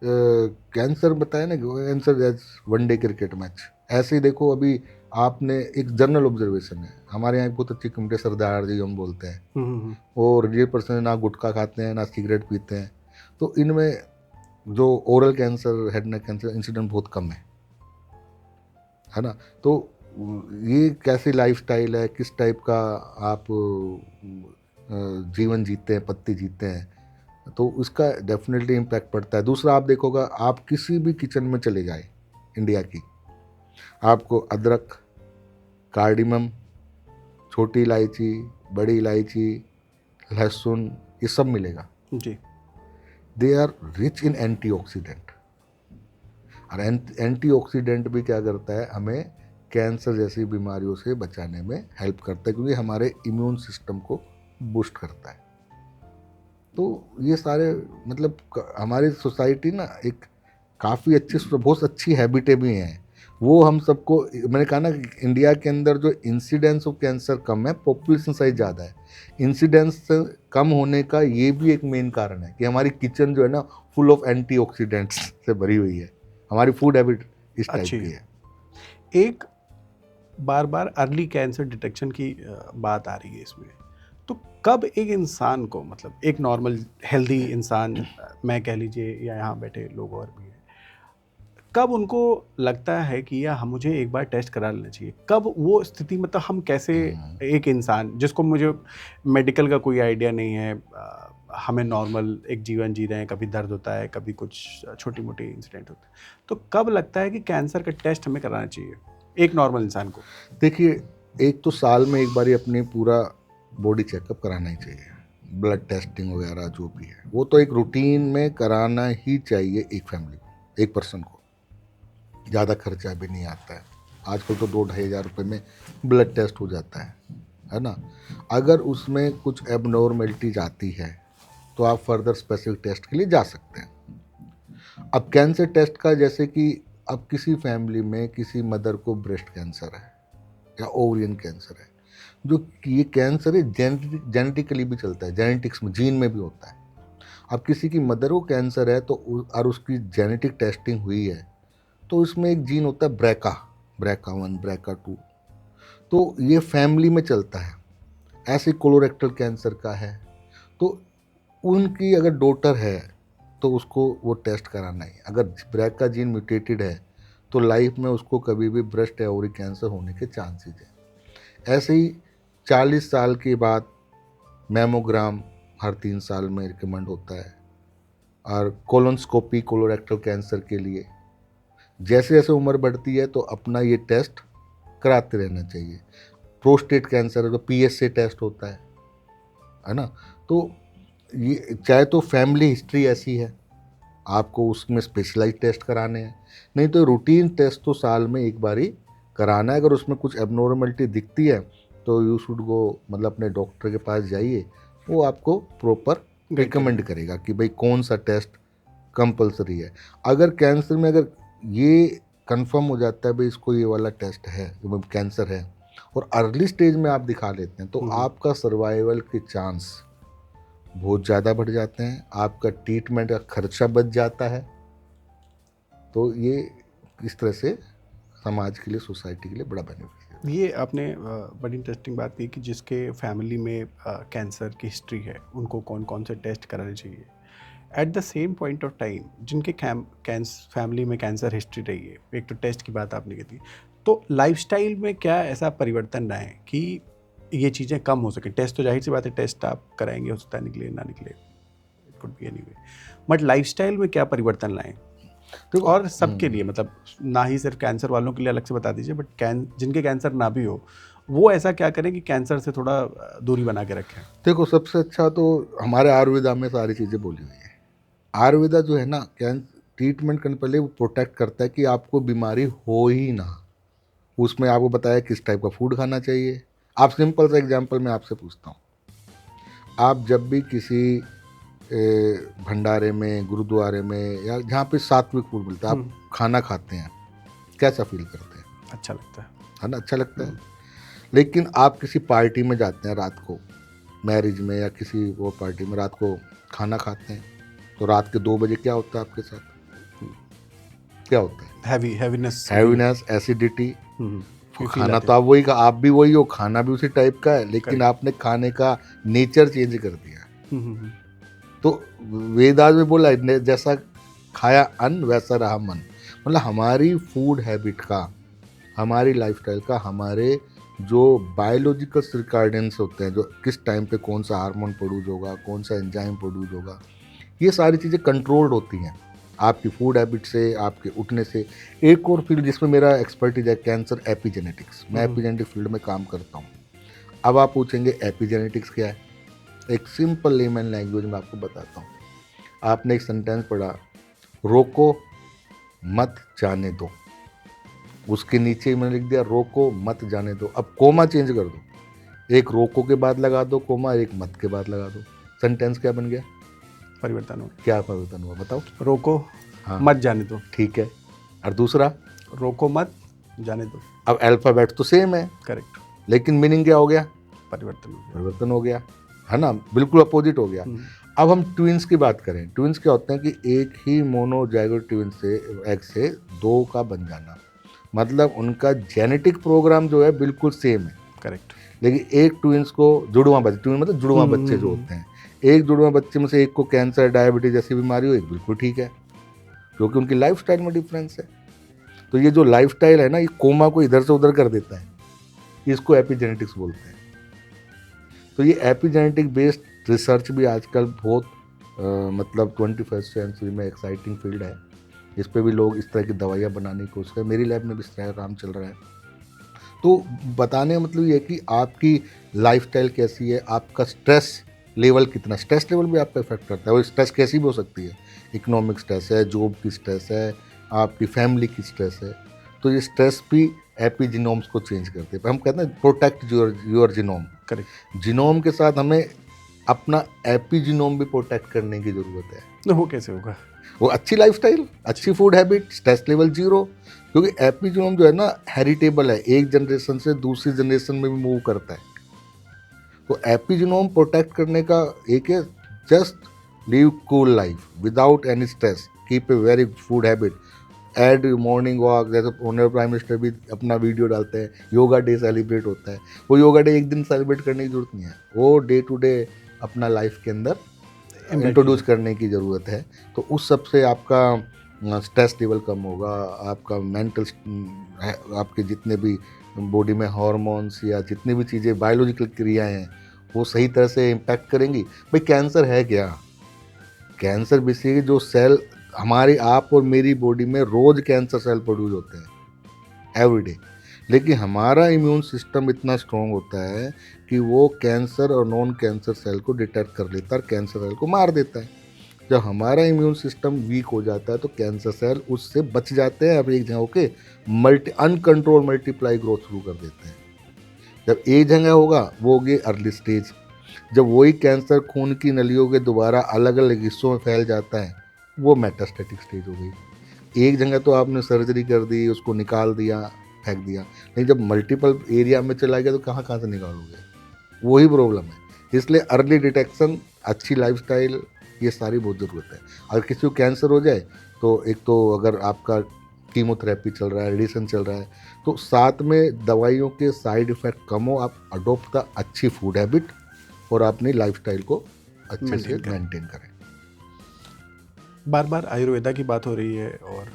कैंसर बताया ना, cancer as one day cricket match. ऐसे ही देखो, अभी आपने एक जनरल ऑब्जर्वेशन है, हमारे यहाँ एक बहुत अच्छी कमिटी सरदार जी हम बोलते हैं, और ये पर्सन ना गुटखा खाते हैं ना सिगरेट पीते हैं, तो इनमें जो oral cancer, head neck cancer incident बहुत कम है ना। तो ये कैसी लाइफस्टाइल है, किस टाइप का आप जीवन जीते हैं, पत्ती जीते हैं, तो उसका डेफिनेटली इम्पैक्ट पड़ता है। दूसरा, आप देखोगा, आप किसी भी किचन में चले जाए इंडिया की, आपको अदरक, कार्डिमम, छोटी इलायची, बड़ी इलायची, लहसुन, ये सब मिलेगा जी। They are rich in antioxidant. और एंटीऑक्सीडेंट भी क्या करता है, हमें कैंसर जैसी बीमारियों से बचाने में हेल्प करता है, क्योंकि हमारे इम्यून सिस्टम को बूस्ट करता है। तो ये सारे मतलब हमारी सोसाइटी ना एक काफ़ी अच्छी, बहुत अच्छी हैबिटें भी हैं, वो हम सबको, मैंने कहा ना कि इंडिया के अंदर जो इंसिडेंस ऑफ कैंसर कम है, पॉपुलेशन साइज ज़्यादा है। इंसिडेंस कम होने का ये भी एक मेन कारण है कि हमारी किचन जो है ना फुल ऑफ एंटीऑक्सीडेंट्स से भरी हुई है, हमारी फूड हैबिट इस टाइप अच्छी की है। है। एक बार बार अर्ली कैंसर डिटेक्शन की बात आ रही है इसमें, तो कब एक इंसान को, मतलब एक नॉर्मल हेल्दी इंसान, मैं कह लीजिए या यहाँ बैठे लोग और भी हैं, कब उनको लगता है कि या हम, मुझे एक बार टेस्ट करा लेना चाहिए, कब वो स्थिति, मतलब हम कैसे, एक इंसान जिसको, मुझे मेडिकल का कोई आइडिया नहीं है, हमें नॉर्मल एक जीवन जी रहे हैं, कभी दर्द होता है, कभी कुछ छोटी मोटी इंसिडेंट होता है, तो कब लगता है कि कैंसर का टेस्ट हमें कराना चाहिए एक नॉर्मल इंसान को? देखिए, एक तो साल में एक बार अपनी पूरा बॉडी चेकअप कराना ही चाहिए, ब्लड टेस्टिंग वगैरह जो भी है वो तो एक रूटीन में कराना ही चाहिए एक फैमिली को, एक पर्सन को। ज़्यादा खर्चा भी नहीं आता है, आजकल तो 2-2.5 हज़ार रुपये में ब्लड टेस्ट हो जाता है ना। अगर उसमें कुछ एबनॉर्मेलिटीज आती है तो आप फर्दर स्पेसिफिक टेस्ट के लिए जा सकते हैं। अब कैंसर टेस्ट का, जैसे कि अब किसी फैमिली में किसी मदर को ब्रेस्ट कैंसर है या ओवरियन कैंसर है, जो ये कैंसर है जेनेटिकली भी चलता है, जेनेटिक्स में, जीन में भी होता है। अब किसी की मदर को कैंसर है तो और उसकी जेनेटिक टेस्टिंग हुई है तो उसमें एक जीन होता है ब्रैका, BRCA1, BRCA2, तो ये फैमिली में चलता है। ऐसे कोलोरेक्टल कैंसर का है तो उनकी अगर डॉटर है तो उसको वो टेस्ट कराना ही। अगर ब्रैका जीन म्यूटेटेड है तो लाइफ में उसको कभी भी ब्रेस्ट या ओवरी कैंसर होने के चांसेस है। ऐसे ही 40 साल के बाद मैमोग्राम हर 3 साल में रिकमेंड होता है, और कोलोनस्कोपी कोलोरेक्टल कैंसर के लिए जैसे जैसे उम्र बढ़ती है तो अपना ये टेस्ट कराते रहना चाहिए। प्रोस्टेट कैंसर है तो PSA टेस्ट होता है ना। तो ये चाहे तो फैमिली हिस्ट्री ऐसी है आपको उसमें स्पेशलाइज टेस्ट कराने हैं, नहीं तो रूटीन टेस्ट तो साल में एक बार ही कराना है। अगर उसमें कुछ एबनॉर्मलिटी दिखती है तो यू शुड गो, मतलब अपने डॉक्टर के पास जाइए, वो आपको प्रॉपर रिकमेंड करेगा कि भाई कौन सा टेस्ट कंपलसरी है। अगर कैंसर में अगर ये कंफर्म हो जाता है भाई इसको ये वाला टेस्ट है, कैंसर है, और अर्ली स्टेज में आप दिखा लेते हैं तो आपका सर्वाइवल के चांस बहुत ज़्यादा बढ़ जाते हैं, आपका ट्रीटमेंट का खर्चा बच जाता है। तो ये इस तरह से समाज के लिए, सोसाइटी के लिए बड़ा बेनिफिट है। ये आपने बड़ी इंटरेस्टिंग बात की कि जिसके फैमिली में कैंसर की हिस्ट्री है उनको कौन कौन से टेस्ट कराने चाहिए। At the same point of time जिनके फैमिली में कैंसर हिस्ट्री रही है, एक तो टेस्ट की बात आपने की थी, तो लाइफस्टाइल में क्या ऐसा परिवर्तन लाएं कि ये चीज़ें कम हो सकें। टेस्ट तो जाहिर सी बात है, टेस्ट आप कराएंगे, हो सकता है निकले ना निकले, it could be anyway, but lifestyle में क्या परिवर्तन लाएं तो, और सबके लिए, मतलब ना ही सिर्फ कैंसर वालों के लिए अलग से बता दीजिए, बट जिनके कैंसर ना भी हो वो ऐसा क्या करें कि कैंसर से थोड़ा दूरी बना के रखें। देखो, सबसे अच्छा तो हमारे आयुर्वेदा में सारी चीज़ें बोली हुई है। आयुर्वेदा जो है ना, ट्रीटमेंट करने पहले वो प्रोटेक्ट करता है कि आपको बीमारी हो ही ना। उसमें आपको बताया किस टाइप का फूड खाना चाहिए। आप सिंपल सा एग्जांपल मैं आपसे पूछता हूँ, आप जब भी किसी भंडारे में, गुरुद्वारे में, या जहाँ पे सात्विक फूड मिलता है, आप खाना खाते हैं, कैसा फील करते हैं? अच्छा लगता है ना, अच्छा लगता है। लेकिन आप किसी पार्टी में जाते हैं रात को, मैरिज में या किसी वो पार्टी में रात को खाना खाते हैं, तो रात के 2 बजे क्या होता है आपके साथ? क्या होता है? Heaviness, acidity. खाना तो आप वही का, आप भी वही हो, खाना भी उसी टाइप का है, लेकिन आपने खाने का नेचर चेंज कर दिया। तो वेदास में बोला जैसा खाया अन्न वैसा रहा मन। मतलब हमारी फूड हैबिट का, हमारी लाइफस्टाइल का, हमारे जो बायोलॉजिकल सर्काडियंस होते हैं, जो किस टाइम पे कौन सा हार्मोन प्रोड्यूस होगा, कौन सा एंजाइम प्रोड्यूस होगा, ये सारी चीज़ें कंट्रोल्ड होती हैं आपकी फूड हैबिट से, आपके उठने से। एक और फील्ड जिसमें मेरा एक्सपर्टीज है, कैंसर एपिजेनेटिक्स। मैं एपिजेनेटिक फील्ड में काम करता हूँ। अब आप पूछेंगे एपिजेनेटिक्स क्या है? एक सिंपल लेमन लैंग्वेज में आपको बताता हूँ। आपने एक सेंटेंस पढ़ा, रोको मत जाने दो, उसके नीचे मैंने लिख दिया रोको मत जाने दो। अब कोमा चेंज कर दो, एक रोको के बाद लगा दो कोमा, एक मत के बाद लगा दो। सेंटेंस क्या बन गया? परिवर्तन हो। क्या परिवर्तन हुआ बताओ? रोको हाँ, मत जाने दो। ठीक है। और दूसरा रोको मत जाने दो। अब अल्फाबेट तो सेम है, करेक्ट, लेकिन मीनिंग क्या हो गया? परिवर्तन हो गया, है ना, बिल्कुल अपोजिट हो गया। अब हम ट्विंस की बात करें। ट्विंस क्या होते हैं कि एक ही मोनोजाइगोट ट्विंस से, एग से 2 का बन जाना, मतलब उनका जेनेटिक प्रोग्राम जो है बिल्कुल सेम है। करेक्ट। लेकिन एक ट्विंस को जुड़वा बच्चे, ट्विन मतलब जुड़वा बच्चे जो होते हैं, एक जुड़वा बच्चे में से एक को कैंसर, डायबिटीज जैसी बीमारी हो, एक बिल्कुल ठीक है, क्योंकि उनकी लाइफस्टाइल में डिफरेंस है। तो ये जो लाइफस्टाइल है ना, ये कोमा को इधर से उधर कर देता है, इसको एपिजेनेटिक्स बोलते हैं। तो ये एपिजेनेटिक बेस्ड रिसर्च भी आजकल बहुत मतलब 21st सेंचुरी में एक्साइटिंग फील्ड है। इस पे भी लोग इस तरह की दवाइयाँ बनाने की कोशिश करें। मेरी लैब में भी इस तरह का काम चल रहा है। तो बताने का मतलब ये है कि आपकी लाइफस्टाइल कैसी है, आपका स्ट्रेस लेवल कितना, स्ट्रेस लेवल भी आपका इफेक्ट करता है। और स्ट्रेस कैसी भी हो सकती है, इकोनॉमिक स्ट्रेस है, जॉब की स्ट्रेस है, आपकी फैमिली की स्ट्रेस है। तो ये स्ट्रेस भी एपिजीनोम्स को चेंज करते हैं। हम कहते हैं protect your genome. Correct. Genome के साथ हमें अपना एपिजीनोम भी प्रोटेक्ट करने की ज़रूरत है। वो कैसे होगा? वो अच्छी लाइफस्टाइल, अच्छी फूड हैबिट, स्ट्रेस लेवल 0। क्योंकि एपिजीनोम जो है ना हेरिटेबल है, एक जनरेशन से दूसरी जनरेशन में भी मूव करता है। तो एपिजीनोम प्रोटेक्ट करने का एक है, just live cool life without any stress, keep a very food habit, add morning walk. जैसे ऑनर प्राइम मिनिस्टर भी अपना वीडियो डालते हैं, योगा डे सेलिब्रेट होता है, वो योगा डे एक दिन सेलिब्रेट करने की जरूरत नहीं है, वो डे टू डे अपना लाइफ के अंदर इंट्रोड्यूस करने की ज़रूरत है। तो उस सब से आपका स्ट्रेस लेवल कम होगा, आपका मेंटल, आपके जितने भी बॉडी में हार्मोन्स या जितनी भी चीज़ें बायोलॉजिकल क्रियाएं हैं वो सही तरह से इम्पैक्ट करेंगी। भाई कैंसर है क्या? कैंसर बेसिकली जो सेल हमारी आप और मेरी बॉडी में रोज़ कैंसर सेल प्रोड्यूस होते हैं एवरीडे, लेकिन हमारा इम्यून सिस्टम इतना स्ट्रॉन्ग होता है कि वो कैंसर और नॉन कैंसर सेल को डिटेक्ट कर लेता है और कैंसर सेल को मार देता है। जब हमारा इम्यून सिस्टम वीक हो जाता है तो कैंसर सेल उससे बच जाते हैं, अब एक जगह होके अनकंट्रोल मल्टीप्लाई ग्रोथ शुरू कर देते हैं। जब एक जगह होगा वो होगी अर्ली स्टेज, जब वही कैंसर खून की नलियों के दोबारा अलग अलग हिस्सों में फैल जाता है वो मेटास्टेटिक स्टेज हो गई। एक जगह तो आपने सर्जरी कर दी, उसको निकाल दिया, फेंक दिया, लेकिन जब मल्टीपल एरिया में चला गया तो कहाँ कहाँ से निकालोगे, वही प्रॉब्लम है। इसलिए अर्ली डिटेक्शन, अच्छी लाइफस्टाइल, ये सारी बहुत ज़रूरत है। अगर किसी को कैंसर हो जाए तो एक तो अगर आपका कीमोथेरेपी चल रहा है, रेडिएशन चल रहा है, तो साथ में दवाइयों के साइड इफ़ेक्ट कम हो, आप अडोप्ट द अच्छी फूड हैबिट और अपनी लाइफस्टाइल को अच्छे से मेंटेन करें। बार बार आयुर्वेदा की बात हो रही है और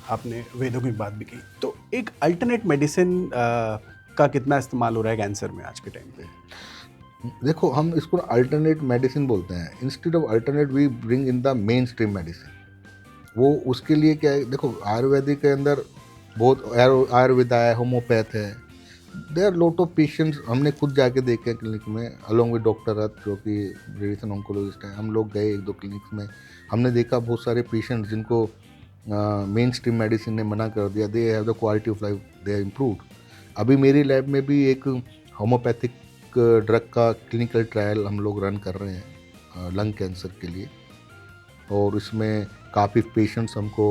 आपने वेदों की बात भी की, तो एक अल्टरनेट मेडिसिन का कितना इस्तेमाल हो रहा है कैंसर में आज के टाइम पे? देखो, हम इसको अल्टरनेट मेडिसिन बोलते हैं। Instead of alternate we bring in the mainstream medicine. वो उसके लिए क्या है, देखो आयुर्वेदिक के अंदर बहुत आयुर्वेदा है, होम्योपैथ है, they are lot of patients. हमने खुद जाके देखे क्लिनिक में अलोंग विद डॉक्टर रथ जो कि रेडिएशन ऑन्कोलॉजिस्ट हैं, हम लोग गए एक दो क्लिनिक्स में, हमने देखा बहुत सारे पेशेंट्स जिनको मेन स्ट्रीम मेडिसिन ने मना कर दिया, they have the quality of life, they are improved. अभी मेरी लैब में भी एक होम्योपैथिक ड्रग का क्लिनिकल ट्रायल हम लोग रन कर रहे हैं लंग कैंसर के लिए, और इसमें काफ़ी पेशेंट्स हमको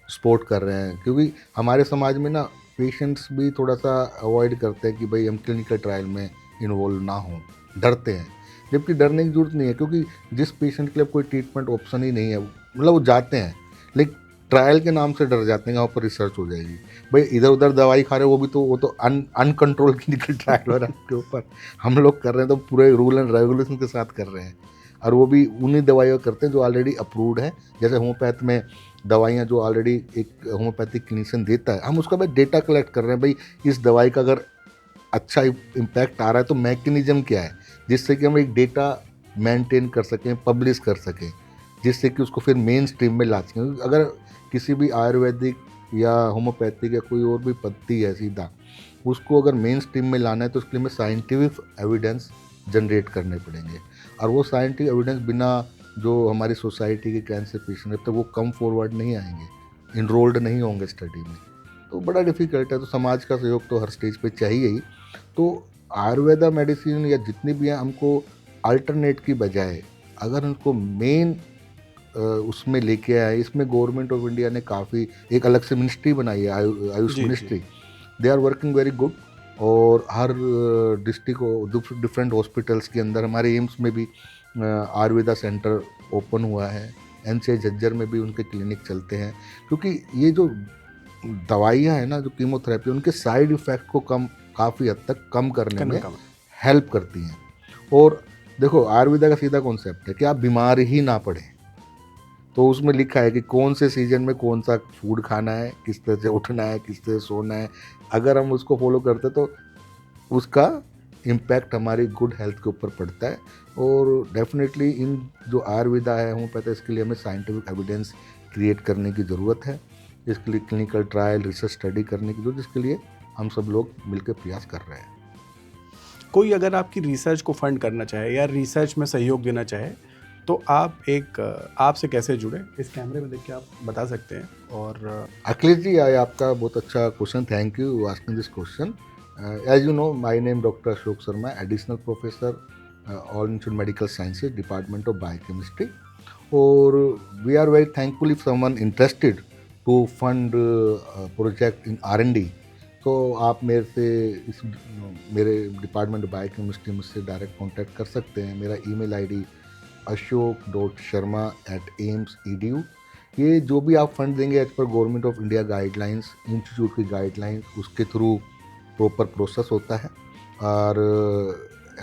सपोर्ट कर रहे हैं, क्योंकि हमारे समाज में ना पेशेंट्स भी थोड़ा सा अवॉइड करते हैं कि भाई हम क्लिनिकल ट्रायल में इन्वॉल्व ना हों, डरते हैं। जबकि डरने की ज़रूरत नहीं है, क्योंकि जिस पेशेंट के लिए कोई ट्रीटमेंट ऑप्शन ही नहीं है, मतलब वो जाते हैं लेकिन ट्रायल के नाम से डर जाते हैं, वहाँ पर रिसर्च हो जाएगी। भाई इधर उधर दवाई खा रहे हो, वो तो अनकंट्रोल क्लिनिकल ट्रायल हो रहा है आपके ऊपर, हम लोग कर रहे हैं तो पूरे रूल एंड रेगुलेशन के साथ कर रहे हैं, और वो भी उन्हीं दवाइयों करते हैं जो ऑलरेडी अप्रूव्ड है। जैसे होम्योपैथ में दवाइयाँ जो ऑलरेडी एक होम्योपैथिक क्लिनिशियन देता है, हम उसका भाई डेटा कलेक्ट कर रहे हैं, भाई इस दवाई का अगर अच्छा इम्पैक्ट आ रहा है तो मैकेनिज्म क्या है, जिससे कि हम एक डेटा मेंटेन कर सकें, पब्लिश कर सकें, जिससे कि उसको फिर मेन स्ट्रीम में ला सकें। अगर किसी भी आयुर्वेदिक या होम्योपैथिक या कोई और भी पद्धति है सीधा, उसको अगर मेन स्ट्रीम में लाना है तो उसके लिए हमें साइंटिफिक एविडेंस जनरेट करने पड़ेंगे, और वो साइंटिफिक एविडेंस बिना जो हमारी सोसाइटी के कैंसर पेशेंट है तो वो कम फॉरवर्ड नहीं आएंगे, इनरोल्ड नहीं होंगे स्टडी में, तो बड़ा डिफ़िकल्ट है। तो समाज का सहयोग तो हर स्टेज पे चाहिए ही। तो आयुर्वेदा मेडिसिन या जितनी भी हैं, हमको अल्टरनेट की बजाय अगर उनको मेन उसमें लेके आए, इसमें गवर्नमेंट ऑफ इंडिया ने काफ़ी एक अलग से मिनिस्ट्री बनाई है, AYUSH ministry, they are working very good, और हर डिस्ट्रिक्ट डिफरेंट हॉस्पिटल्स के अंदर, हमारे एम्स में भी आयुर्वेदा सेंटर ओपन हुआ है, एनसीआई झज्जर में भी उनके क्लिनिक चलते हैं, क्योंकि ये जो दवाइयाँ हैं ना, जो कीमोथेरेपी, उनके साइड इफ़ेक्ट को काफ़ी हद तक कम करने में हेल्प करती हैं। और देखो आयुर्वेदा का सीधा कॉन्सेप्ट है कि आप बीमार ही ना पड़े, तो उसमें लिखा है कि कौन से सीजन में कौन सा फूड खाना है, किस तरह से उठना है, किस तरह से सोना है। अगर हम उसको फॉलो करते तो उसका इम्पैक्ट हमारी गुड हेल्थ के ऊपर पड़ता है। और डेफिनेटली इन जो आयुर्वेदा है, होम्योपैथी, इसके लिए हमें साइंटिफिक एविडेंस क्रिएट करने की ज़रूरत है, इसके लिए क्लिनिकल ट्रायल रिसर्च स्टडी करने की जरूरत, जिसके लिए हम सब लोग मिलकर प्रयास कर रहे हैं। कोई अगर आपकी रिसर्च को फंड करना चाहे या रिसर्च में सहयोग देना चाहे तो आप आपसे कैसे जुड़े, इस कैमरे में देख के आप बता सकते हैं। और अखिलेश जी, आपका बहुत अच्छा question, thank you asking this question. As you know, my name doctor Ashok Sharma, additional professor all institute medical sciences, department of biochemistry. और we are very thankful if someone interested to fund project in R&D, तो आप मेरे डिपार्टमेंट ऑफ बायोकेमिस्ट्री मुझसे डायरेक्ट कांटेक्ट कर सकते हैं। मेरा ईमेल आईडी ashok.sharma@aims.edu। ये जो भी आप फंड देंगे as per government of India guidelines, institute की गाइडलाइंस, उसके थ्रू प्रॉपर प्रोसेस होता है। और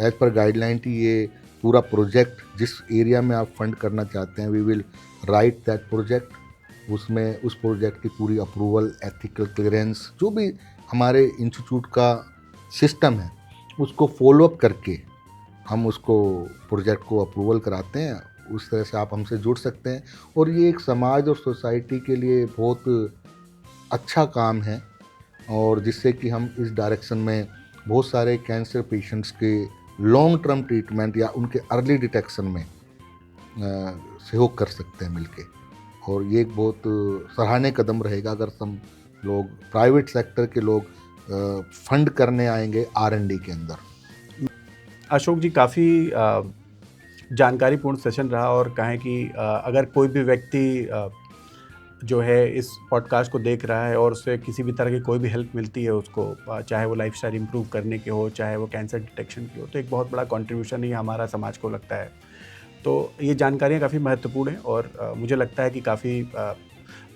एज पर गाइडलाइन ये पूरा प्रोजेक्ट जिस एरिया में आप फंड करना चाहते हैं, we will write that project. उसमें उस प्रोजेक्ट की पूरी अप्रूवल, एथिकल क्लियरेंस, जो भी हमारे इंस्टीट्यूट का सिस्टम है उसको फॉलोअप करके हम उसको प्रोजेक्ट को अप्रूवल कराते हैं। उस तरह से आप हमसे जुड़ सकते हैं। और ये एक समाज और सोसाइटी के लिए बहुत अच्छा काम है, और जिससे कि हम इस डायरेक्शन में बहुत सारे कैंसर पेशेंट्स के लॉन्ग टर्म ट्रीटमेंट या उनके अर्ली डिटेक्शन में सहयोग कर सकते हैं मिलके। और ये एक बहुत सराहनीय कदम रहेगा अगर सब लोग, प्राइवेट सेक्टर के लोग फंड करने आएंगे R&D के अंदर। अशोक जी, काफ़ी जानकारीपूर्ण सेशन रहा, और कहें कि अगर कोई भी व्यक्ति जो है इस पॉडकास्ट को देख रहा है और उससे किसी भी तरह की कोई भी हेल्प मिलती है उसको, चाहे वो लाइफस्टाइल इंप्रूव करने की हो, चाहे वो कैंसर डिटेक्शन की हो, तो एक बहुत बड़ा कंट्रीब्यूशन ही हमारा समाज को लगता है। तो ये जानकारियाँ काफ़ी महत्वपूर्ण हैं, और मुझे लगता है कि काफ़ी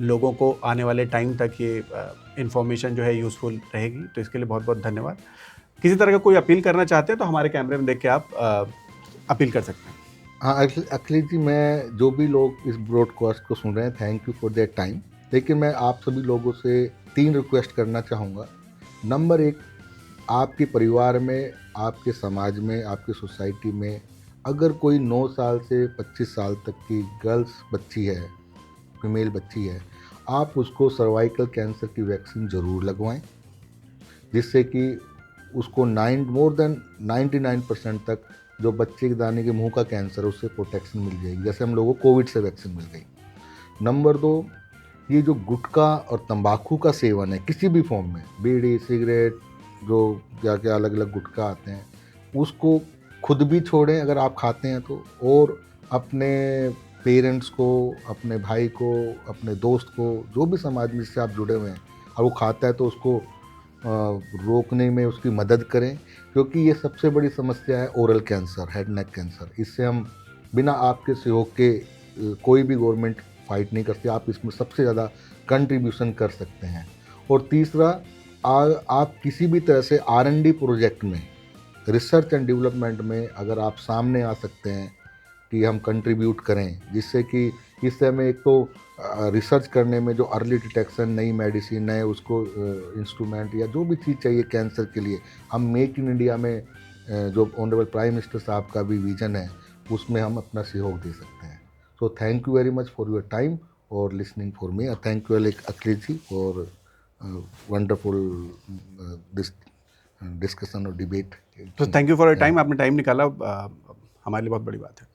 लोगों को आने वाले टाइम तक ये इन्फॉर्मेशन जो है यूज़फुल रहेगी। तो इसके लिए बहुत बहुत धन्यवाद। किसी तरह का कोई अपील करना चाहते हैं तो हमारे कैमरे में देख के आप अपील कर सकते हैं। हाँ अखिलेश जी, मैं जो भी लोग इस ब्रॉडकास्ट को सुन रहे हैं, thank you for their time. लेकिन मैं आप सभी लोगों से 3 रिक्वेस्ट करना चाहूँगा। नंबर 1, आपके परिवार में, आपके समाज में, आपके सोसाइटी में अगर कोई 9 साल से 25 साल तक की गर्ल्स बच्ची है, फीमेल बच्ची है, आप उसको सर्वाइकल कैंसर की वैक्सीन ज़रूर लगवाएं, जिससे कि उसको मोर देन 99% तक जो बच्चे के दाने के मुंह का कैंसर है उससे प्रोटेक्शन मिल जाएगी, जैसे हम लोगों को कोविड से वैक्सीन मिल गई। नंबर 2, ये जो गुटखा और तंबाकू का सेवन है किसी भी फॉर्म में, बीड़ी, सिगरेट, जो क्या क्या अलग अलग गुटखा आते हैं, उसको खुद भी छोड़ें अगर आप खाते हैं तो, और अपने पेरेंट्स को, अपने भाई को, अपने दोस्त को, जो भी समाज में जिससे आप जुड़े हुए हैं और वो खाता है तो उसको रोकने में उसकी मदद करें। क्योंकि ये सबसे बड़ी समस्या है oral cancer, head neck cancer. इससे हम बिना आपके सहयोग के कोई भी गवर्नमेंट फाइट नहीं करती। आप इसमें सबसे ज़्यादा कंट्रीब्यूशन कर सकते हैं। और तीसरा, आप किसी भी तरह से R&D प्रोजेक्ट में, रिसर्च एंड डेवलपमेंट में अगर आप सामने आ सकते हैं कि हम कंट्रीब्यूट करें, जिससे कि इससे हमें एक तो रिसर्च करने में जो अर्ली डिटेक्शन, नई मेडिसिन, नए उसको इंस्ट्रूमेंट या जो भी चीज़ चाहिए कैंसर के लिए, हम मेक इन इंडिया में जो ऑनरेबल प्राइम मिनिस्टर साहब का भी विजन है उसमें हम अपना सहयोग दे सकते हैं। So thank you very much for your time और listening for me. Thank you Akhilesh ji for wonderful this discussion और डिबेट। तो thank you for your time. आपने टाइम निकाला, हमारे लिए बहुत बड़ी बात है।